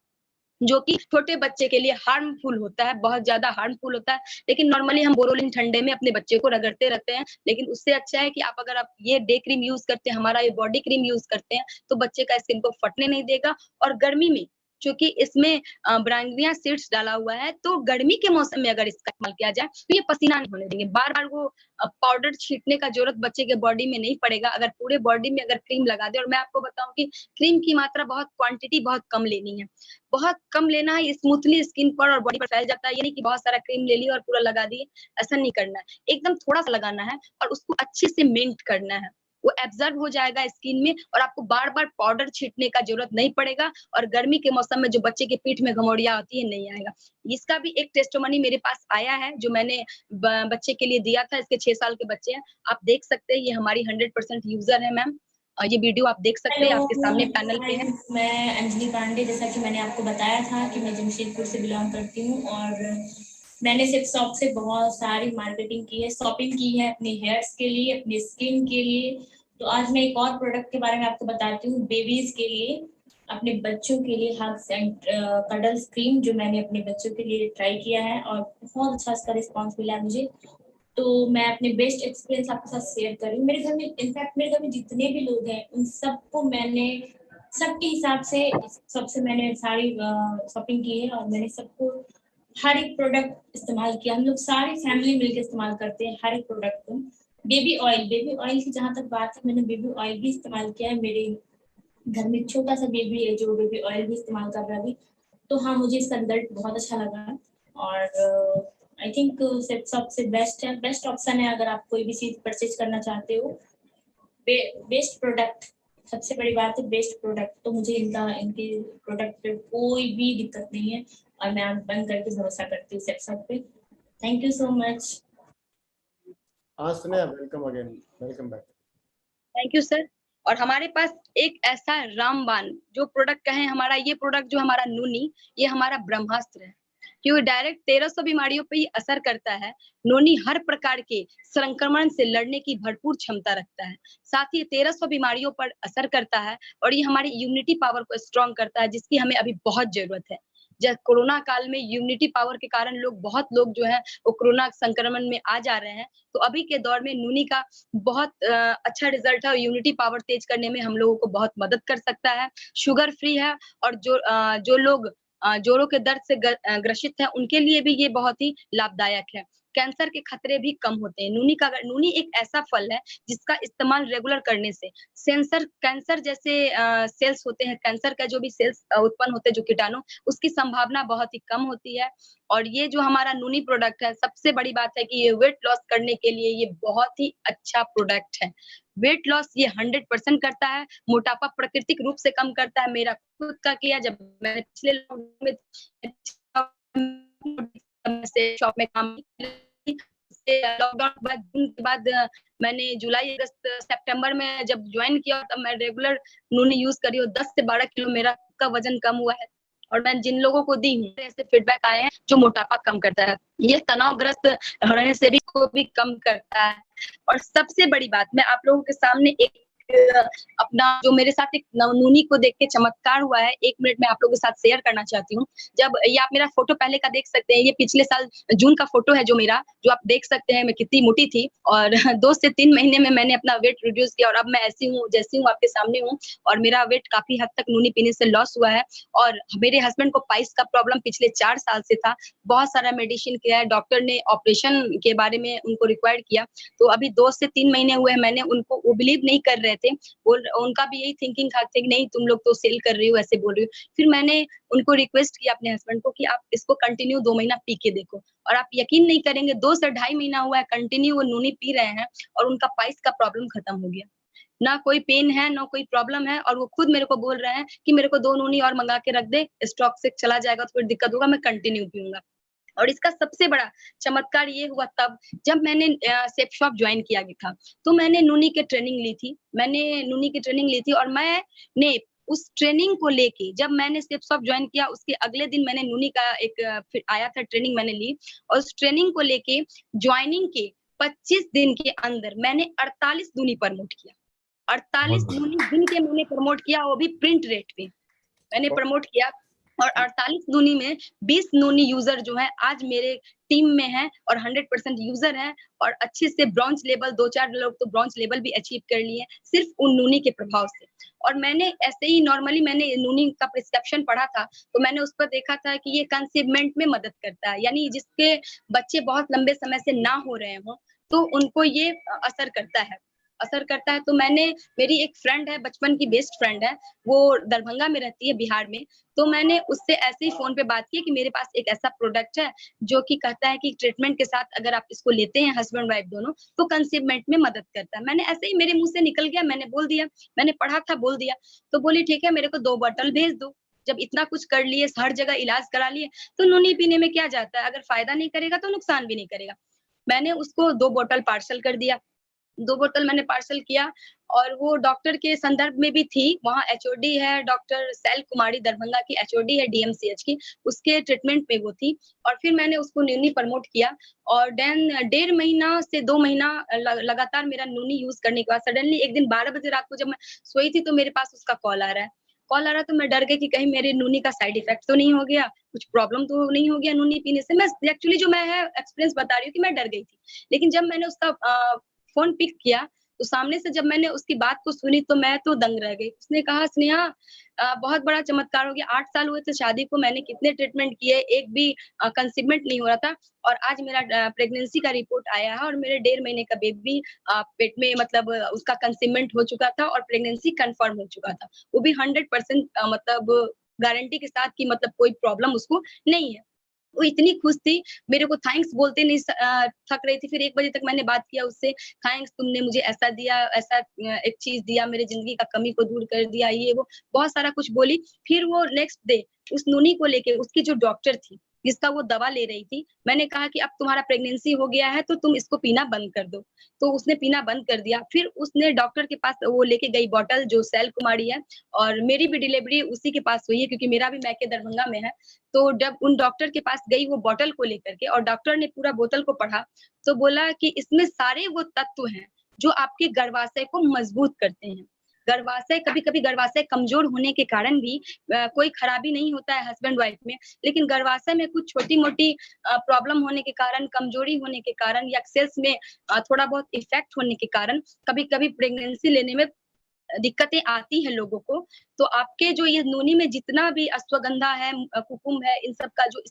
जो कि छोटे बच्चे के लिए हार्मफुल होता है, बहुत ज्यादा हार्मफुल होता है। लेकिन नॉर्मली हम बोरोलिन ठंडे में अपने बच्चे को रगड़ते रहते हैं, लेकिन उससे अच्छा है कि अगर आप ये डे क्रीम यूज करते हैं, हमारा ये बॉडी क्रीम यूज करते हैं, तो बच्चे का स्किन को फटने नहीं देगा। और गर्मी में क्योंकि इसमें ब्रांगिया सीड्स डाला हुआ है। तो गर्मी के मौसम में अगर इसका इस्तेमाल किया जाए तो ये पसीना नहीं होने देंगे। बार-बार वो पाउडर छींटने का जरूरत बच्चे के बॉडी में नहीं पड़ेगा अगर पूरे बॉडी में अगर क्रीम लगा दे। और मैं आपको बताऊं कि क्रीम की मात्रा क्वांटिटी बहुत कम लेनी है, बहुत कम लेना है। स्मूथली स्किन पर और बॉडी पर फैल जाता है, ये नहीं कि बहुत सारा क्रीम ले लिया और पूरा लगा दिए, ऐसा नहीं करना है। एकदम थोड़ा सा लगाना है और उसको अच्छे से मेंट करना है, वो एब्जॉर्ब हो जाएगा स्किन में और आपको बार-बार पाउडर छींटने का जरूरत नहीं पड़ेगा। और गर्मी के मौसम में जो बच्चे के पीठ में घमौड़ियाँ होती है, नहीं आएगा। इसका भी एक टेस्टिमोनी मेरे पास आया है जो मैंने बच्चे के लिए दिया था। इसके 6 साल के बच्चे हैं, आप देख सकते हैं, ये हमारी 100% यूजर है मैम। ये वीडियो आप देख सकते हैं, आपके सामने पैनल पे है। मैं अंजलि पांडे, जैसा कि मैंने आपको बताया था कि मैं जमशेदपुर से बिलोंग करती हूँ और मैंने सिर्फ शॉप से बहुत सारी मार्केटिंग की है, शॉपिंग की है अपने हेयर्स के लिए, अपने स्किन के लिए। तो आज मैं एक और प्रोडक्ट के बारे में आपको बताती हूँ, बेबीज के लिए, अपने बच्चों के लिए, हग्स एंड कडल्स क्रीम, जो मैंने अपने बच्चों के लिए ट्राई किया है और बहुत अच्छा इसका रिस्पॉन्स मिला है मुझे। तो मैं अपने बेस्ट एक्सपीरियंस आपके साथ शेयर कर रही हूँ। मेरे घर में, इनफैक्ट मेरे घर में जितने भी लोग हैं उन सबको मैंने, सबके हिसाब से सबसे मैंने सारी शॉपिंग की है और मैंने सबको हर एक प्रोडक्ट इस्तेमाल किया। हम लोग सारी फैमिली मिलकर इस्तेमाल करते हैं हर एक प्रोडक्ट को। बेबी ऑयल की जहाँ तक बात है, मैंने बेबी ऑयल भी इस्तेमाल किया है। मेरे घर में छोटा सा बेबी है जो बेबी ऑयल भी इस्तेमाल कर रहा है अभी। तो हाँ, मुझे इसका रिजल्ट बहुत अच्छा लगा और आई थिंक सबसे बेस्ट है, बेस्ट ऑप्शन है अगर आप कोई भी चीज परचेज करना चाहते हो। बेस्ट प्रोडक्ट, सबसे बड़ी बात है बेस्ट प्रोडक्ट। तो मुझे इनके प्रोडक्ट पे कोई भी दिक्कत नहीं है और मैं आंख बंद करके भरोसा करती हूँ सब पे। Thank you so much. Sneha, welcome again, welcome back. Thank you sir. और हमारे पास एक ऐसा रामबाण जो प्रोडक्ट कहें, हमारा ये प्रोडक्ट जो हमारा नूनी, ये हमारा ब्रह्मास्त्र है, क्योंकि डायरेक्ट 1300 बीमारियों पे ही असर करता है। नोनी हर प्रकार के संक्रमण से लड़ने की भरपूर क्षमता रखता है, साथ ही 1300 बीमारियों पर असर करता है और ये हमारी इम्यूनिटी पावर को स्ट्रॉन्ग करता है, जिसकी हमें अभी बहुत जरूरत है। जब कोरोना काल में इम्यूनिटी पावर के कारण बहुत लोग जो है वो कोरोना संक्रमण में आ जा रहे हैं, तो अभी के दौर में नूनी का बहुत अच्छा रिजल्ट है और इम्यूनिटी पावर तेज करने में हम लोगों को बहुत मदद कर सकता है। शुगर फ्री है और जो लोग जोड़ों के दर्द से ग्रसित है, उनके लिए भी ये बहुत ही लाभदायक है। कैंसर के खतरे भी कम होते हैं। नूनी एक ऐसा फल है जिसका इस्तेमाल रेगुलर करने से कैंसर जैसे सेल्स होते हैं, कैंसर का जो भी सेल्स उत्पन्न होते हैं, जो कीटाणु, उसकी संभावना बहुत ही कम होती है। और ये जो हमारा नूनी प्रोडक्ट है, सबसे बड़ी बात है कि ये वेट लॉस करने के लिए ये बहुत ही अच्छा प्रोडक्ट है। वेट लॉस ये 100% करता है, मोटापा प्राकृतिक रूप से कम करता है। मेरा खुद का किया, जब मैंने पिछले शॉप में काम लॉकडाउन के बाद, जून के बाद मैंने जुलाई, अगस्त, सितंबर में जब ज्वाइन किया, तब मैं रेगुलर नूनी यूज करी और 10 से 12 किलो मेरा का वजन कम हुआ है। और मैं जिन लोगों को दी हूँ, ऐसे फीडबैक आए हैं जो मोटापा कम करता है, ये तनावग्रस्त रहने से भी को भी कम करता है। और सबसे बड़ी बात, मैं आप लोगों के सामने एक अपना जो मेरे साथ एक नूनी को देख के चमत्कार हुआ है, 1 मिनट में आप लोगों के साथ शेयर करना चाहती हूँ। जब ये आप मेरा फोटो पहले का देख सकते हैं, ये पिछले साल जून का फोटो है जो आप देख सकते हैं मैं कितनी मोटी थी और 2 से 3 महीने में मैंने अपना वेट रिड्यूस किया और अब मैं ऐसी हूँ जैसी हूँ, आपके सामने हूँ। और मेरा वेट काफी हद तक नूनी पीने से लॉस हुआ है। और मेरे हस्बैंड को पाइल्स का प्रॉब्लम पिछले 4 साल से था, बहुत सारा मेडिसिन किया है, डॉक्टर ने ऑपरेशन के बारे में उनको रिक्वायर्ड किया। तो अभी 2 से 3 महीने हुए, मैंने उनको, वो बिलीव नहीं कर रहे थे, उनका भी यही थिंकिंग था कि नहीं तुम लोग तो सेल कर रही हो, ऐसे बोल रही हो। फिर मैंने उनको रिक्वेस्ट किया अपने हस्बैंड को कि आप इसको कंटिन्यू 2 महीना पी के देखो, और आप यकीन नहीं करेंगे 2 से 2.5 महीना हुआ है कंटिन्यू वो नूनी पी रहे हैं और उनका पाइल्स का प्रॉब्लम खत्म हो गया। ना कोई पेन है, ना कोई प्रॉब्लम है, और वो खुद मेरे को बोल रहे हैं कि मेरे को 2 नूनी और मंगा के रख दे, स्टॉक से चला जाएगा तो फिर दिक्कत होगा, मैं कंटिन्यू पीऊंगा। और इसका सबसे बड़ा चमत्कार ये हुआ तब जब मैंने सेफ शॉप ज्वाइन किया था, तो मैंने नूनी की ट्रेनिंग ली थी और मैंने उस ट्रेनिंग को लेके, जब मैंने सेफ शॉप ज्वाइन किया उसके अगले दिन मैंने नूनी का एक फिर आया था ट्रेनिंग मैंने ली, और उस ट्रेनिंग को लेके ज्वाइनिंग के 25 दिन के अंदर मैंने 48 नूनी प्रमोट किया। 48 नूनी दिन के मैंने प्रमोट किया, वो भी प्रिंट रेट पे मैंने प्रमोट किया। और 48 नूनी में 20 नूनी यूजर जो है आज मेरे टीम में है और 100% यूजर है और अच्छे से ब्रॉन्ज लेवल, 2-4 लोग तो ब्रॉन्ज लेवल भी अचीव कर लिए सिर्फ उन नूनी के प्रभाव से। और मैंने ऐसे ही नॉर्मली मैंने नूनी का प्रिस्क्रिप्शन पढ़ा था, तो मैंने उस पर देखा था कि ये कंसीवमेंट में मदद करता है, यानी जिसके बच्चे बहुत लंबे समय से ना हो रहे हों तो उनको ये असर करता है। तो मेरी एक फ्रेंड है, बचपन की बेस्ट फ्रेंड है, वो दरभंगा में रहती है, बिहार में। तो मैंने उससे ऐसे ही फोन पे बात की कि मेरे पास एक ऐसा प्रोडक्ट है जो कि कहता है कि ट्रीटमेंट के साथ अगर आप इसको लेते हैं हस्बैंड वाइफ दोनों तो कंसीवमेंट में मदद करता है। मैंने ऐसे ही मेरे मुंह से निकल गया, मैंने बोल दिया, मैंने पढ़ा था बोल दिया। तो बोली ठीक है मेरे को 2 बॉटल भेज दो, जब इतना कुछ कर लिए, हर जगह इलाज करा लिए तो नूनी पीने में क्या जाता है, अगर फायदा नहीं करेगा तो नुकसान भी नहीं करेगा। मैंने उसको 2 बॉटल पार्सल कर दिया। 2 बोतल मैंने पार्सल किया और वो डॉक्टर के संदर्भ में भी थी। वहाँ एचओडी है, डॉक्टर सैल कुमारी, दरभंगा की एचओडी है डीएमसीएच की, उसके ट्रीटमेंट में वो थी। और फिर मैंने उसको नूनी प्रमोट किया और देन 1.5 महीना से 2 महीना लगातार मेरा नूनी यूज करने के बाद सडनली एक दिन 12 बजे रात को जब मैं सोई थी तो मेरे पास उसका कॉल आ रहा है। तो मैं डर गई कि कहीं मेरे नूनी का साइड इफेक्ट तो नहीं हो गया, कुछ प्रॉब्लम तो नहीं हो गया नूनी पीने से। मैं एक्चुअली जो मैं है एक्सपीरियंस बता रही हूँ कि मैं डर गई थी। लेकिन जब मैंने उसका फोन पिक किया तो सामने से जब मैंने उसकी बात को सुनी तो मैं तो दंग रह गई। उसने कहा स्नेहा बहुत बड़ा चमत्कार हो गया, 8 साल हुए थे शादी को, मैंने कितने ट्रीटमेंट किए, एक भी कंसीवमेंट नहीं हो रहा था और आज मेरा प्रेगनेंसी का रिपोर्ट आया है और मेरे 1.5 महीने का बेबी पेट में, मतलब उसका कंसीवमेंट हो चुका था और प्रेगनेंसी कंफर्म हो चुका था, वो भी 100% मतलब गारंटी के साथ कि मतलब कोई प्रॉब्लम उसको नहीं है। वो इतनी खुश थी, मेरे को थैंक्स बोलते नहीं थक रही थी। फिर 1 बजे तक मैंने बात किया उससे, थैंक्स तुमने मुझे ऐसा दिया, ऐसा एक चीज दिया, मेरे जिंदगी का कमी को दूर कर दिया, ये वो बहुत सारा कुछ बोली। फिर वो नेक्स्ट डे उस नूनी को लेके उसकी जो डॉक्टर थी जिसका वो दवा ले रही थी, मैंने कहा कि अब तुम्हारा प्रेगनेंसी हो गया है तो तुम इसको पीना बंद कर दो। तो उसने पीना बंद कर दिया। फिर उसने डॉक्टर के पास वो लेके गई बॉटल जो सैल कुमारी है, और मेरी भी डिलीवरी उसी के पास हुई है क्योंकि मेरा भी मैके दरभंगा में है। तो जब उन डॉक्टर के पास गई वो बॉटल को लेकर के और डॉक्टर ने पूरा बोतल को पढ़ा तो बोला कि इसमें सारे वो तत्व हैं जो आपके गर्भाशय को मजबूत करते हैं। गर्भाशय, कभी-कभी गर्भाशय कमजोर होने के कारण भी कोई खराबी नहीं होता है हस्बैंड वाइफ में, लेकिन गर्भाशय में कुछ छोटी-मोटी प्रॉब्लम होने के कारण, कमजोरी होने के कारण या सेल्स में थोड़ा बहुत इफेक्ट होने के कारण कभी-कभी प्रेगनेंसी लेने में दिक्कतें आती हैं लोगों को। तो आपके जो ये नूनी में जितना भी अश्वगंधा है, कुकुम है, इन सब का जो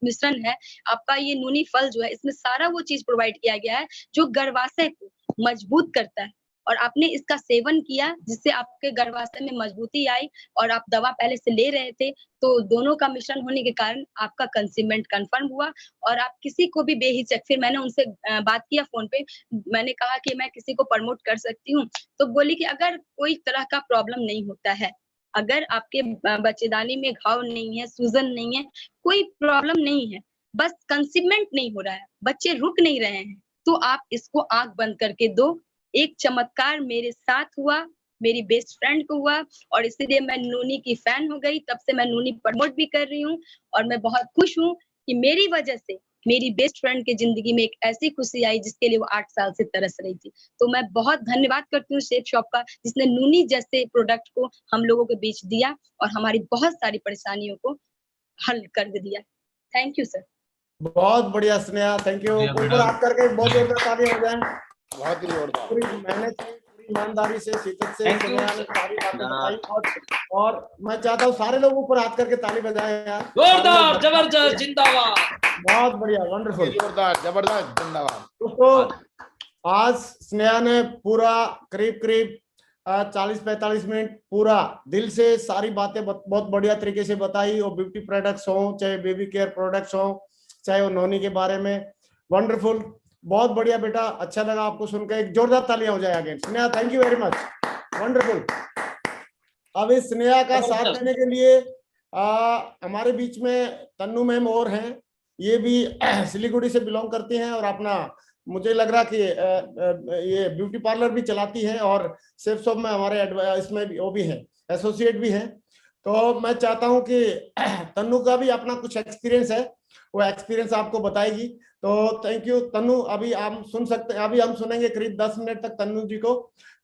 मिश्रण है, आपका ये नूनी फल जो है, इसमें सारा वो चीज प्रोवाइड किया गया है जो गर्भाशय को मजबूत करता है। और आपने इसका सेवन किया जिससे आपके गर्भाशय में मजबूती आई और आप दवा पहले से ले रहे थे, तो दोनों का मिश्रण होने के कारण आपका कंसीवमेंट कंफर्म हुआ और आप किसी को भी बेहिचक, फिर मैंने उनसे बात किया फोन पे, मैंने कहा कि मैं किसी को प्रमोट कर सकती हूँ, तो बोली कि अगर कोई तरह का प्रॉब्लम नहीं होता है, अगर आपके बच्चेदानी में घाव नहीं है, सूजन नहीं है, कोई प्रॉब्लम नहीं है, बस कंसीवमेंट नहीं हो रहा है, बच्चे रुक नहीं रहे हैं, तो आप इसको आंख बंद करके दो। एक चमत्कार मेरे साथ हुआ, मेरी बेस्ट फ्रेंड को हुआ और इसीलिए मैं नूनी की फैन हो गई। तब से मैं नूनी प्रमोट भी कर रही हूँ और मैं बहुत खुश हूँ कि मेरी वजह से मेरी बेस्ट फ्रेंड की जिंदगी में एक ऐसी खुशी आई जिसके लिए वो 8 साल से तरस रही थी। तो मैं बहुत धन्यवाद करती हूँ शेफ शॉप का, जिसने नूनी जैसे प्रोडक्ट को हम लोगों के बीच दिया और हमारी बहुत सारी परेशानियों को हल कर दिया। Thank you sir. बहुत बढ़िया स्नेहा, थैंक यू। ऊपर हाथ करके बहुत जोरदार ताली हो जाए। बहुत ही जोरदार, पूरी मेहनत से, पूरी ईमानदारी से, शिद्दत से स्नेहा ने सारी बातें बताई और मैं चाहता हूँ सारे लोग ऊपर हाथ करके ताली बजाएं यार। जोरदार, जबरदस्त, जिंदाबाद। बहुत बढ़िया, वंडरफुल, जोरदार, जबरदस्त, जिंदाबाद। दोस्तों आज स्नेहा ने पूरा करीब 40-45 मिनट पूरा दिल से सारी बातें बहुत बढ़िया तरीके से बताई, और ब्यूटी प्रोडक्ट्स हो, चाहे बेबी केयर प्रोडक्ट्स हो, चाहे वो नोनी के बारे में। वंडरफुल, बहुत बढ़िया बेटा, अच्छा लगा आपको सुनकर। एक जोरदार तालियां हो जाए आगे। Sneha thank you very much, wonderful. अब इस स्नेहा का साथ देने के लिए हमारे बीच में तन्नू मैम और हैं, ये भी सिलीगुड़ी से बिलोंग करती हैं और अपना मुझे लग रहा कि ये ब्यूटी पार्लर भी चलाती है और सेफ शॉप में हमारे इसमें भी वो भी है, एसोसिएट भी है। तो मैं चाहता हूं कि तन्नू का भी अपना कुछ एक्सपीरियंस है, वो एक्सपीरियंस आपको बताएगी। तो थैंक यू तनु। अभी हम सुनेंगे करीब 10 मिनट तक तनु जी को।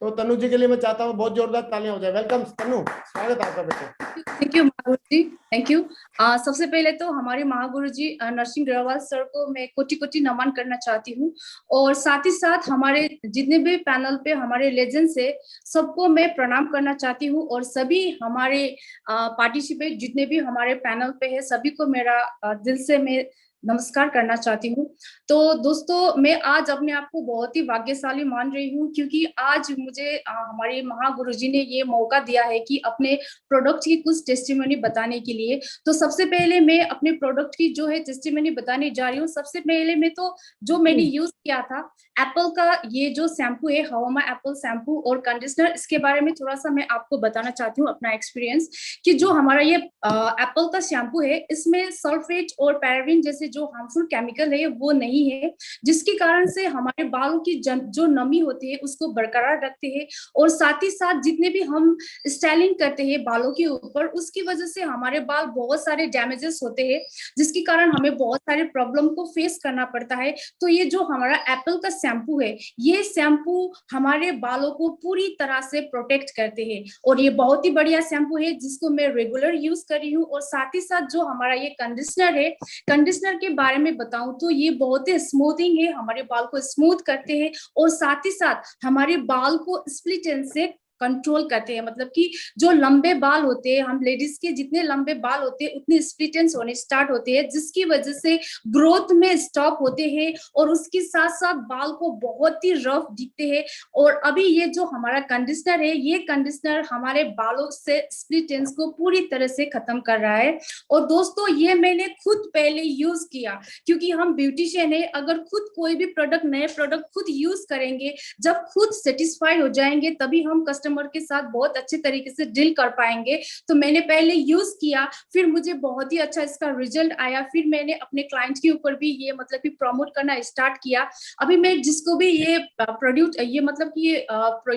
तो तनु जी के लिए मैं चाहता हूँ बहुत जोरदार तालियां हो जाए। वेलकम तनु, स्वागत है आपका बेटे। Thank you Mahaguru ji, thank you. सबसे पहले तो हमारे महागुरु जी नरसिंह ग्रहवाल सर को मैं कोटि कोटि नमन करना चाहती हूँ, और साथ ही साथ हमारे जितने भी पैनल पे हमारे लेजेंड्स है सबको मैं प्रणाम करना चाहती हूँ, और सभी हमारे पार्टिसिपेट जितने भी हमारे पैनल पे है सभी को मेरा दिल से मैं नमस्कार करना चाहती हूँ। तो दोस्तों मैं आज अपने आप को बहुत ही भाग्यशाली मान रही हूँ, क्योंकि आज मुझे हमारे महागुरु जी ने ये मौका दिया है कि अपने प्रोडक्ट की कुछ टेस्टिमनी बताने के लिए। तो सबसे पहले मैं अपने प्रोडक्ट की जो है टेस्टिमनी बताने जा रही हूँ। सबसे पहले मैं तो जो मैंने यूज किया था एप्पल का ये जो शैम्पू है हवामा एप्पल शैम्पू और कंडीशनर, इसके बारे में थोड़ा सा मैं आपको बताना चाहती हूँ अपना एक्सपीरियंस, कि जो हमारा ये एप्पल का शैम्पू है इसमें सल्फेट और पैराबिन जैसे जो हार्मफुल केमिकल है वो नहीं है, जिसके कारण से हमारे बालों की जो नमी होती है उसको बरकरार रखते हैं, और साथ ही साथ जितने भी हम स्टाइलिंग करते हैं बालों के ऊपर उसकी वजह से हमारे बाल बहुत सारे डैमेजेस होते हैं, जिसके कारण हमें बहुत सारे प्रॉब्लम को फेस करना पड़ता है। तो ये जो हमारा एप्पल का शैम्पू है ये शैम्पू हमारे बालों को पूरी तरह से प्रोटेक्ट करते हैं, और ये बहुत ही बढ़िया शैम्पू है जिसको मैं रेगुलर यूज कर रही हूँ। और साथ ही साथ जो हमारा ये कंडीशनर है, कंडीशनर के बारे में बताऊं तो ये बहुत ही स्मूथिंग है, हमारे बाल को स्मूथ करते हैं, और साथ ही साथ हमारे बाल को स्प्लिट एंड से कंट्रोल करते हैं। मतलब कि जो लंबे बाल होते हैं, हम लेडीज के जितने लंबे बाल होते हैं उतने स्प्लिट एंड्स होने स्टार्ट होते हैं, जिसकी वजह से ग्रोथ में स्टॉप होते हैं, और उसके साथ साथ बाल को बहुत ही रफ दिखते हैं। और अभी ये जो हमारा कंडीशनर है ये कंडीशनर हमारे बालों से स्प्लिट एंड्स को पूरी तरह से खत्म कर रहा है। और दोस्तों ये मैंने खुद पहले यूज किया, क्योंकि हम ब्यूटिशियन है, अगर खुद कोई भी प्रोडक्ट नए प्रोडक्ट खुद यूज करेंगे, जब खुद सेटिस्फाई हो जाएंगे तभी हम कस्टमर के साथ बहुत अच्छे तरीके से डील कर पाएंगे। तो मैंने पहले यूज किया, फिर मुझे बहुत ही अच्छा इसका रिजल्ट आया, फिर मैंने अपने क्लाइंट के ऊपर भी ये मतलब कि प्रमोट करना स्टार्ट किया। अभी मैं जिसको भी ये प्रोड्यूस ये मतलब कि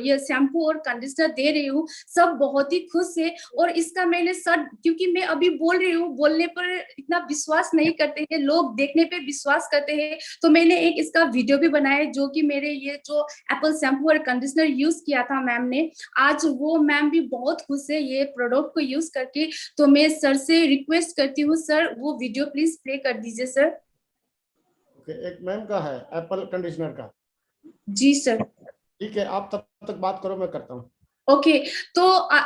ये शैम्पू और कंडीशनर दे रही हूँ सब बहुत ही खुश है। और इसका मैंने सर, क्योंकि मैं अभी बोल रही हूँ, बोलने पर इतना विश्वास नहीं करते हैं लोग, देखने पे विश्वास करते हैं, तो मैंने एक इसका वीडियो भी बनाया जो कि मेरे ये जो एप्पल शैम्पू और कंडीशनर यूज किया था मैम ने, आज वो मैम भी बहुत खुश है ये प्रोडक्ट को यूज करके। तो मैं सर से रिक्वेस्ट करती हूँ सर वो वीडियो प्लीज प्ले कर दीजिए सर। एक मैम का है एप्पल कंडीशनर का। जी सर। ठीक है, आप तब तक बात करो, मैं करता हूँ। ओके तो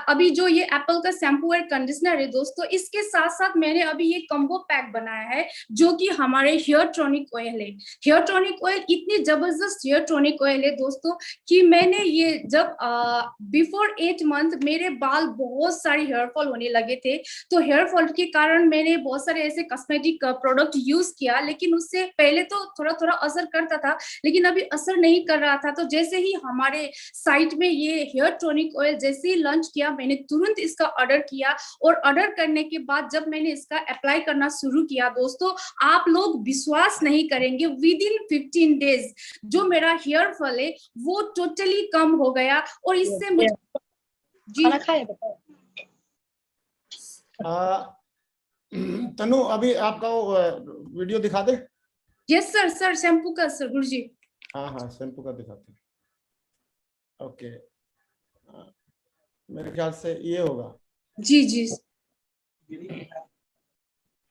अभी जो ये एप्पल का शैम्पू और कंडीशनर है दोस्तों, इसके साथ साथ मैंने अभी ये कॉम्बो पैक बनाया है जो कि हमारे हेयर टॉनिक ऑयल है। हेयर टॉनिक ऑयल इतनी जबरदस्त हेयर टॉनिक ऑयल है दोस्तों कि मैंने ये जब बिफोर 8 मंथ मेरे बाल बहुत सारे हेयर फॉल होने लगे थे, तो हेयर फॉल के कारण मैंने बहुत सारे ऐसे कॉस्मेटिक प्रोडक्ट यूज किया, लेकिन उससे पहले तो थोड़ा थोड़ा असर करता था, लेकिन अभी असर नहीं कर रहा था। तो जैसे ही हमारे साइट में ये हेयर टॉनिक ऑयल जैसे ही लॉन्च किया, मैंने तुरंत इसका ऑर्डर किया, और ऑर्डर करने के बाद जब मैंने इसका अप्लाई करना शुरू किया दोस्तों, आप लोग विश्वास नहीं करेंगे, विद इन 15 डेज जो मेरा हेयर फॉल है वो टोटली कम हो गया। और इससे मुझे जी तनु अभी आपका वो वीडियो दिखा दे। Yes sir. सर शैम्पू का सर गुरुजी। हाँ शैम्पू का दिखाते हैं। ओके मेरे ख्याल से ये होगा। जी जी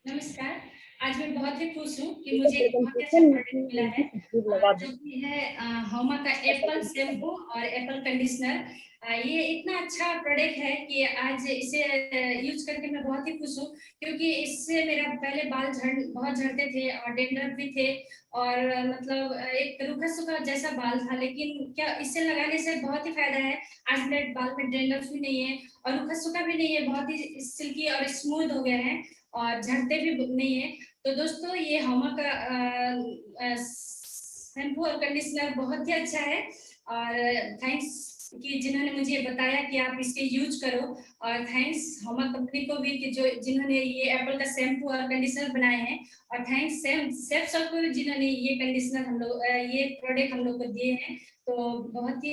नमस्कार, आज मैं बहुत ही खुश हूँ कि मुझे बहुत अच्छा प्रोडक्ट मिला है जो कि है हवामा का एप्पल शैम्पू और एप्पल कंडीशनर। ये इतना अच्छा प्रोडक्ट है कि आज इसे यूज करके मैं बहुत ही खुश हूँ, क्योंकि इससे मेरा पहले बाल बहुत झड़ते थे और डेंड्रफ भी थे, और मतलब एक रूखा सूखा जैसा बाल था, लेकिन क्या इससे लगाने से बहुत ही फायदा है। आज मेरे बाल में डेंड्रफ भी नहीं है और रूखा सूखा भी नहीं है, बहुत ही सिल्की और स्मूथ हो गया है और झड़ते भी नहीं है। तो दोस्तों ये हवामा का शैम्पू और कंडीशनर बहुत ही अच्छा है, और थैंक्स कि जिन्होंने मुझे बताया कि आप इसके यूज करो, और थैंक्स हवामा कंपनी को भी कि जो जिन्होंने ये एप्पल का शैम्पू और कंडीशनर बनाए हैं, और थैंक्स सेफ सर को जिन्होंने ये कंडीशनर हम लोग ये प्रोडक्ट हम लोग को दिए हैं। तो बहुत ही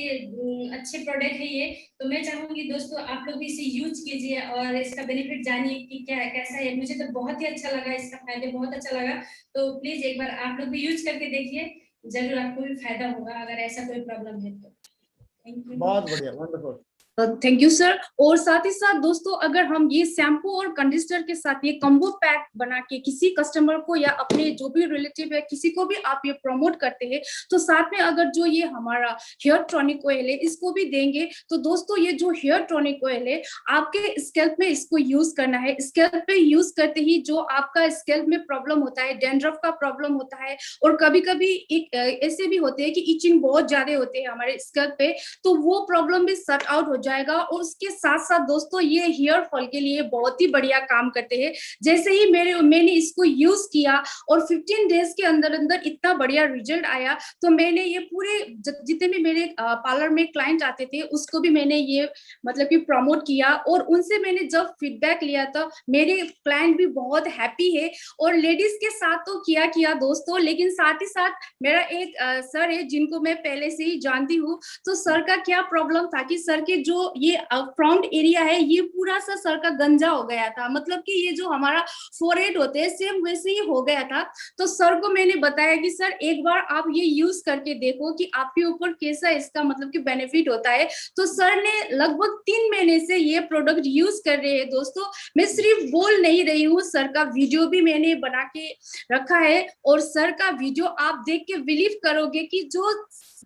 अच्छे प्रोडक्ट है ये। तो मैं चाहूंगी दोस्तों आप लोग भी इसे यूज कीजिए और इसका बेनिफिट जानिए कि क्या कैसा है। मुझे तो बहुत ही अच्छा लगा, इसका फायदे बहुत अच्छा लगा। तो प्लीज एक बार आप लोग भी यूज करके देखिए, जरूर आपको भी फायदा होगा अगर ऐसा कोई प्रॉब्लम है तो। Thank you. बहुत बढ़िया, वंडरफुल। Thank you sir. और साथ ही साथ दोस्तों, अगर हम ये शैम्पू और कंडीशनर के साथ ये कॉम्बो पैक बना के किसी कस्टमर को या अपने जो भी रिलेटिव है किसी को भी आप ये प्रमोट करते हैं, तो साथ में अगर जो ये हमारा हेयर टॉनिक ऑयल है इसको भी देंगे, तो दोस्तों ये जो हेयर टॉनिक ऑयल है आपके स्कैल्प में इसको यूज करना है। स्कैल्प पे यूज करते ही जो आपका स्कैल्प में प्रॉब्लम होता है, डैंड्रफ का प्रॉब्लम होता है, और कभी कभी ऐसे भी होते हैं कि इचिंग बहुत ज्यादा होते हैं हमारे स्कैल्प पे, तो वो प्रॉब्लम भी सॉर्ट आउट हो जाएगा। और उसके साथ साथ दोस्तों ये हेयर फॉल के लिए बहुत ही बढ़िया काम करते हैं। जैसे ही मैंने इसको यूज किया और 15 डेज के अंदर अंदर इतना बढ़िया रिजल्ट आया, तो मैंने ये पूरे जितने भी मेरे पार्लर में क्लाइंट आते थे उसको भी मैंने ये मतलब कि प्रमोट किया, और उनसे मैंने जब फीडबैक लिया तो मेरे क्लाइंट भी बहुत हैप्पी है। और लेडीज के साथ तो किया दोस्तों, लेकिन साथ ही साथ मेरा एक सर है जिनको मैं पहले से ही जानती हूँ। तो सर का क्या प्रॉब्लम था कि सर के जो ये फ्रंट एरिया है ये पूरा सा सर का गंजा हो गया था, मतलब कि ये जो हमारा फोरहेड होते हैं सेम वैसे ही हो गया था। तो सर को मैंने बताया कि सर एक बार आप ये यूज करके देखो कि आपके ऊपर कैसा इसका मतलब कि बेनिफिट होता है। तो सर ने लगभग 3 महीने से ये प्रोडक्ट यूज कर रहे हैं दोस्तों। मैं सिर्फ बोल नहीं रही हूँ, सर का वीडियो भी मैंने बना के रखा है, और सर का वीडियो आप देख के बिलीव करोगे कि जो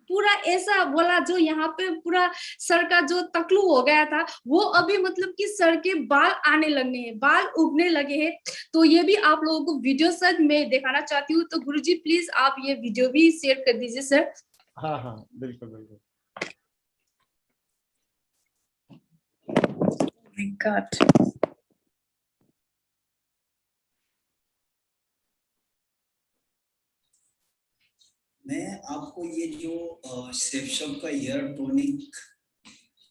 पूरा ऐसा बोला जो यहाँ पे पूरा सर का जो तकलू हो गया था वो अभी मतलब कि सर के बाल आने लगे हैं, बाल उगने लगे हैं। तो ये भी आप लोगों को वीडियो सर मैं दिखाना चाहती हूँ। तो गुरुजी प्लीज आप ये वीडियो भी शेयर कर दीजिए सर। हाँ, बिल्कुल बिल्कुल। मैं आपको ये जो सेफशॉप का हेयर टॉनिक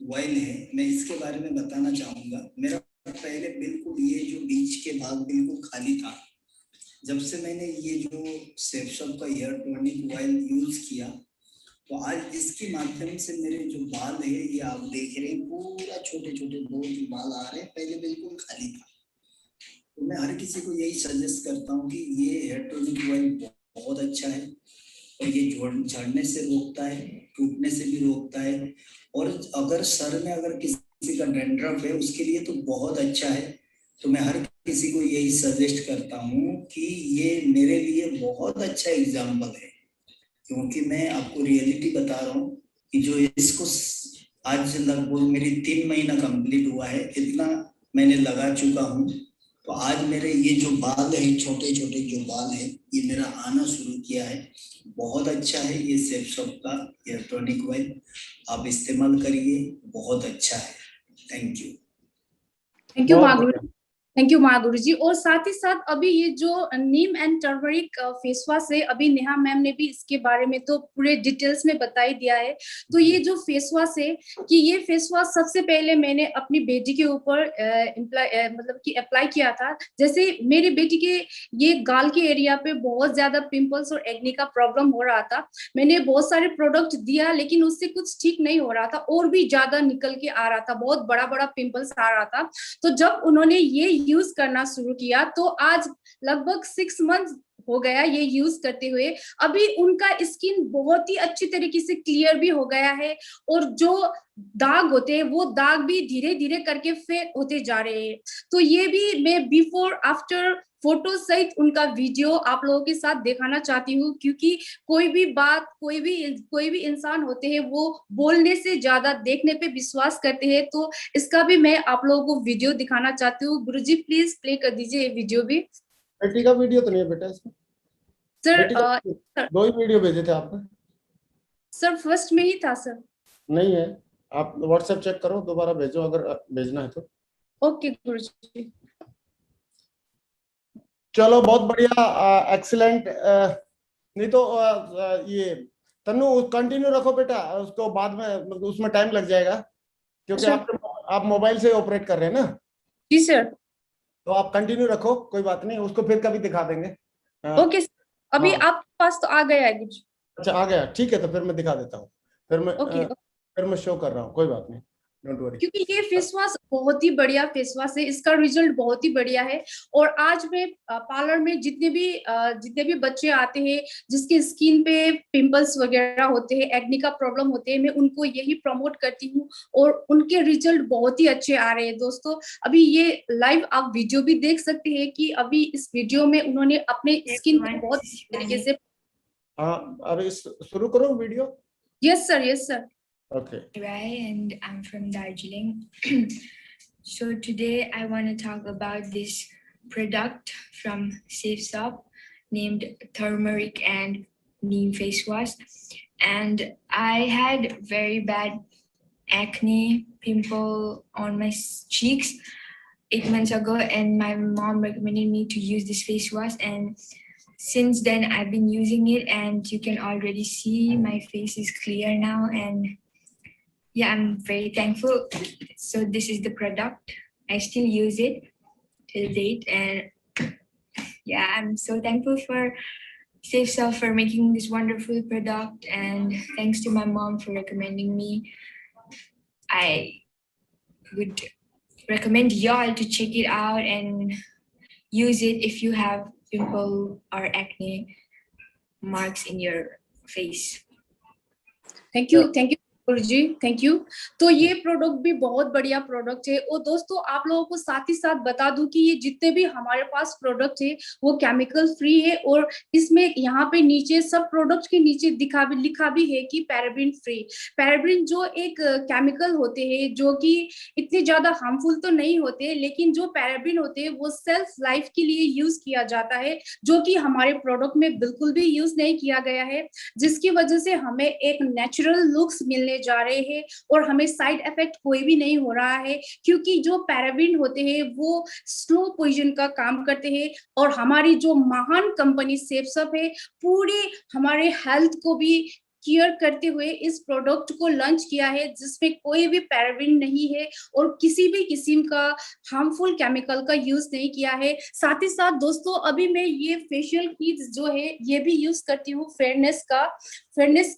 ऑयल है मैं इसके बारे में बताना चाहूँगा। मेरा पहले बिल्कुल ये जो बीच के भाग बिल्कुल खाली था। जब से मैंने ये जो सेफशॉप का हेयर टॉनिक ऑयल यूज किया तो आज इसके माध्यम से मेरे जो बाल है ये आप देख रहे हैं पूरा छोटे छोटे दो जो बाल आ रहे हैं, पहले बिल्कुल खाली था। तो मैं हर किसी को यही सजेस्ट करता हूँ कि ये हेयर टॉनिक ऑयल बहुत अच्छा है और ये झड़ने से रोकता है, टूटने से भी रोकता है, और अगर सर में अगर किसी का डैंड्रफ है उसके लिए तो बहुत अच्छा है। तो मैं हर किसी को यही सजेस्ट करता हूँ कि ये मेरे लिए बहुत अच्छा एग्जाम्पल है, क्योंकि मैं आपको रियलिटी बता रहा हूँ कि जो इसको आज लगभग मेरी 3 महीना कंप्लीट हुआ है, इतना मैंने लगा चुका हूँ। तो आज मेरे ये जो बाल है छोटे छोटे जो बाल है ये मेरा आना शुरू किया है। बहुत अच्छा है ये सेफशॉप का हेयर टॉनिक ऑयल, आप इस्तेमाल करिए, बहुत अच्छा है। Thank you. थैंक यू महागुरु, थैंक यू महागुरु जी। और साथ ही साथ अभी ये जो neem and turmeric face wash है, अभी नेहा मैम ने भी इसके बारे में तो पूरे डिटेल्स में बता ही दिया है। तो ये जो फेस वॉश है कि ये फेस वॉश सबसे पहले मैंने अपनी बेटी के ऊपर मतलब कि अप्लाई किया था। जैसे मेरी बेटी के ये गाल के एरिया पे बहुत ज्यादा पिंपल्स और एक्ने का प्रॉब्लम हो रहा था। मैंने बहुत सारे प्रोडक्ट दिया लेकिन उससे कुछ ठीक नहीं हो रहा था, और भी ज्यादा निकल के आ रहा था, बहुत बड़ा बड़ा पिंपल्स आ रहा था। तो जब उन्होंने ये यूज करना शुरू किया तो आज लगभग 6 मंथ हो गया ये यूज करते हुए। अभी उनका स्किन बहुत ही अच्छी तरीके से क्लियर भी हो गया है, और जो दाग होते हैं वो दाग भी धीरे धीरे करके फेड होते जा रहे हैं। तो ये भी मैं बिफोर आफ्टर फोटो सहित उनका वीडियो आप लोगों के साथ दिखाना चाहती हूँ, क्योंकि कोई भी बात कोई भी इंसान होते हैं वो बोलने से ज्यादा देखने पे विश्वास करते हैं। तो इसका भी मैं आप लोगों को वीडियो दिखाना चाहती हूँ। गुरुजी प्लीज प्ले कर दीजिए ये वीडियो भी। बेटी का वीडियो तो नहीं है बेटा इसमें? सर 2 ही वीडियो भेजे थे आपने? सर फर्स्ट में ही था सर। नहीं है, आप व्हाट्सएप चेक करो, दोबारा भेजो अगर भेजना है तो। ओके गुरुजी। चलो बहुत बढ़िया, एक्सीलेंट। नहीं तो ये तन्नू कंटिन्यू रखो बेटा, उसको बाद में मतलब उसमें टाइम लग जाएगा, क्योंकि आप मोबाइल से ऑपरेट कर रहे हैं ना। जी सर। तो आप कंटिन्यू रखो, कोई बात नहीं, उसको फिर कभी दिखा देंगे। ओके अभी आपके पास तो आ गया है कुछ। अच्छा आ गया, ठीक है, तो फिर मैं दिखा देता हूँ। फिर मैं शो कर रहा हूँ, कोई बात नहीं, डोंट वरी। क्योंकि ये फेस वॉश बहुत ही बढ़िया फेस वॉश है, इसका रिजल्ट बहुत ही बढ़िया है। और आज मैं पार्लर में जितने भी बच्चे आते हैं जिसके स्किन पे पिंपल्स वगैरह होते हैं, एक्ने का प्रॉब्लम होते हैं, मैं उनको यही प्रमोट करती हूँ और उनके रिजल्ट बहुत ही अच्छे आ रहे हैं। दोस्तों अभी ये लाइव आप वीडियो भी देख सकते हैं कि अभी इस वीडियो में उन्होंने अपने स्किन को बहुत तरीके से। हाँ, अभी शुरू करो video. Yes sir, yes sir. Okay. And I'm from Darjeeling. So today I want to talk about this product from Safe Shop named Turmeric and Neem face wash. And I had very bad acne pimple on my cheeks 8 months ago, and my mom recommended me to use this face wash, and since then I've been using it, and you can already see my face is clear now, and yeah, I'm very thankful. So this is the product. I still use it till date, and yeah, I'm so thankful for Safe Shop for making this wonderful product, and thanks to my mom for recommending me. I would recommend y'all to check it out and use it if you have pimple or acne marks in your face. Thank you जी, thank you. तो ये product भी बहुत बढ़िया product है। और दोस्तों आप लोगों को साथ ही साथ बता दूं कि ये जितने भी हमारे पास प्रोडक्ट है वो केमिकल फ्री है, और इसमें यहाँ पे नीचे सब प्रोडक्ट के नीचे लिखा भी है कि पैराबिन फ्री। पैराबिन जो एक केमिकल होते हैं जो कि इतने ज्यादा हार्मफुल तो नहीं होते, लेकिन जो पैराबिन होते हैं वो सेल्फ लाइफ के लिए यूज किया जाता है, जो कि हमारे प्रोडक्ट में बिल्कुल भी यूज नहीं किया गया है, जिसकी वजह से हमें एक नेचुरल लुक्स मिलने जा रहे हैं और हमें साइड इफेक्ट कोई भी नहीं हो रहा है। क्योंकि जो पैराबिन होते हैं वो स्लो पॉइजन का काम करते हैं, और हमारी जो महान कंपनी सेफ शॉप है पूरी हमारे हेल्थ को भी केयर करते हुए इस प्रोडक्ट को लॉन्च किया है, जिसमें कोई भी पैराबिन नहीं है और किसी भी किस्म का हार्मफुल केमिकल का यूज नहीं किया है। साथ ही साथ दोस्तों अभी मैं ये फेशियल किट जो है ये भी यूज करती हूँ, फेयरनेस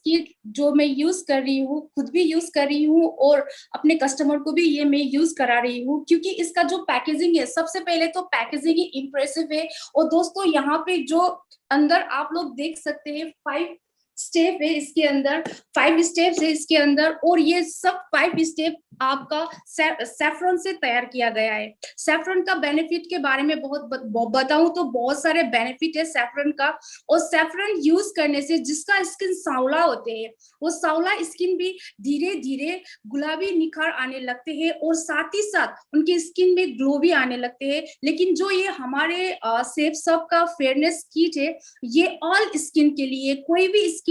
किट जो मैं यूज कर रही हूँ, खुद भी यूज कर रही हूँ और अपने कस्टमर को भी ये मैं यूज करा रही हूँ, क्योंकि इसका जो पैकेजिंग है, सबसे पहले तो पैकेजिंग ही इंप्रेसिव है। और दोस्तों यहाँ पे जो अंदर आप लोग देख सकते हैं 5 स्टेप है इसके अंदर, 5 स्टेप्स है इसके अंदर, और ये सब 5 स्टेप आपका सैफरन से तैयार किया गया है। सैफरन का बेनिफिट के बारे में बताऊं तो बहुत सारे बेनिफिट है सैफरन का। और सैफरन यूज करने से जिसका स्किन सांवला होते हैं वो सांवला स्किन भी धीरे धीरे गुलाबी निखार आने लगते हैं, और साथ ही साथ उनकी स्किन में ग्लो भी आने लगते हैं। लेकिन जो ये हमारे सेफ शॉप का फेयरनेस किट है ये ऑल स्किन के लिए, कोई भी स्किन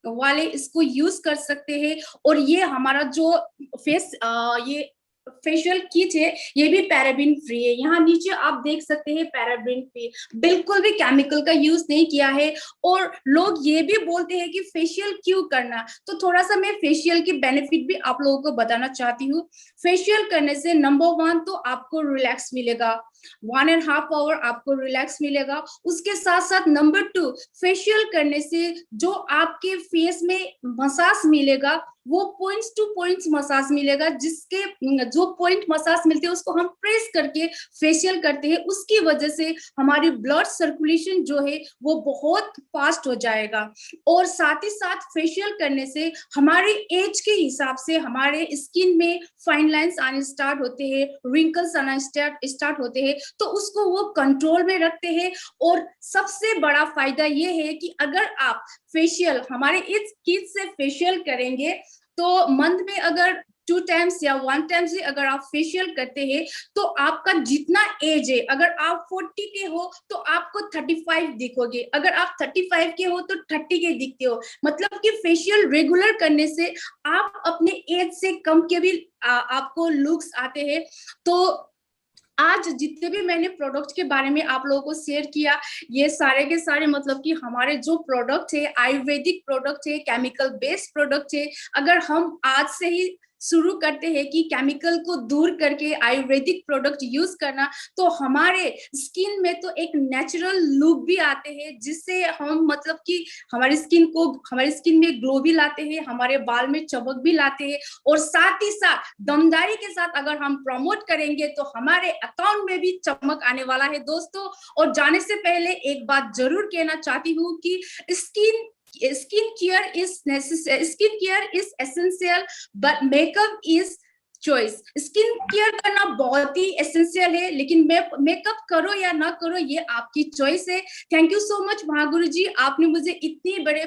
वाले इसको यूज कर सकते हैं। और ये हमारा जो ये फेशियल किट है ये भी पैराबिन फ्री है। यहाँ नीचे आप देख सकते हैं पैराबिन फ्री, बिल्कुल भी केमिकल का यूज नहीं किया है। और लोग ये भी बोलते हैं कि फेशियल क्यों करना, तो थोड़ा सा मैं फेशियल की बेनिफिट भी आप लोगों को बताना चाहती हूँ। फेशियल करने से नंबर 1 तो आपको रिलैक्स मिलेगा, 1.5 आवर आपको रिलैक्स मिलेगा। उसके साथ साथ नंबर 2, फेशियल करने से जो आपके फेस में मसाज मिलेगा वो पॉइंट्स टू पॉइंट्स मसाज मिलेगा, जिसके जो पॉइंट मसाज मिलते हैं उसको हम प्रेस करके फेशियल करते हैं, उसकी वजह से हमारी ब्लड सर्कुलेशन जो है वो बहुत फास्ट हो जाएगा। और साथ ही साथ फेशियल करने से हमारे एज के हिसाब से हमारे स्किन में फाइन लाइंस आने स्टार्ट होते हैं, रिंकल्स आना स्टार्ट होते हैं, तो उसको वो कंट्रोल में रखते हैं। और सबसे बड़ा फायदा ये है कि अगर आप फेशियल हमारे इस किट से फेशियल करेंगे तो मंथ में अगर 2 टाइम्स या 1 टाइम्स ही अगर आप फेशियल करते हैं तो आपका जितना एज है, अगर आप 40 के हो तो आपको 35 दिखोगे, अगर आप 35 के हो तो 30 के दिखते हो। मतलब कि फेशियल रेगुलर करने से आप अपने एज से कम के भी आपको लुक्स आते हैं। तो आज जितने भी मैंने प्रोडक्ट के बारे में आप लोगों को शेयर किया, ये सारे के सारे मतलब कि हमारे जो प्रोडक्ट है आयुर्वेदिक प्रोडक्ट है, केमिकल बेस्ड प्रोडक्ट है। अगर हम आज से ही शुरू करते हैं कि केमिकल को दूर करके आयुर्वेदिक प्रोडक्ट यूज करना, तो हमारे स्किन में तो एक नेचुरल लुक भी आते हैं, जिससे हम मतलब कि हमारी स्किन में ग्लो भी लाते हैं, हमारे बाल में चमक भी लाते हैं, और साथ ही साथ दमदारी के साथ अगर हम प्रमोट करेंगे तो हमारे अकाउंट में भी चमक आने वाला है दोस्तों। और जाने से पहले एक बात जरूर कहना चाहती हूँ कि skin care is essential but makeup is choice। Skin care करना बहुत ही एसेंशियल है, लेकिन मेकअप करो या ना करो ये आपकी चॉइस है। Thank you so much Mahaguru जी, आपने मुझे इतनी बड़े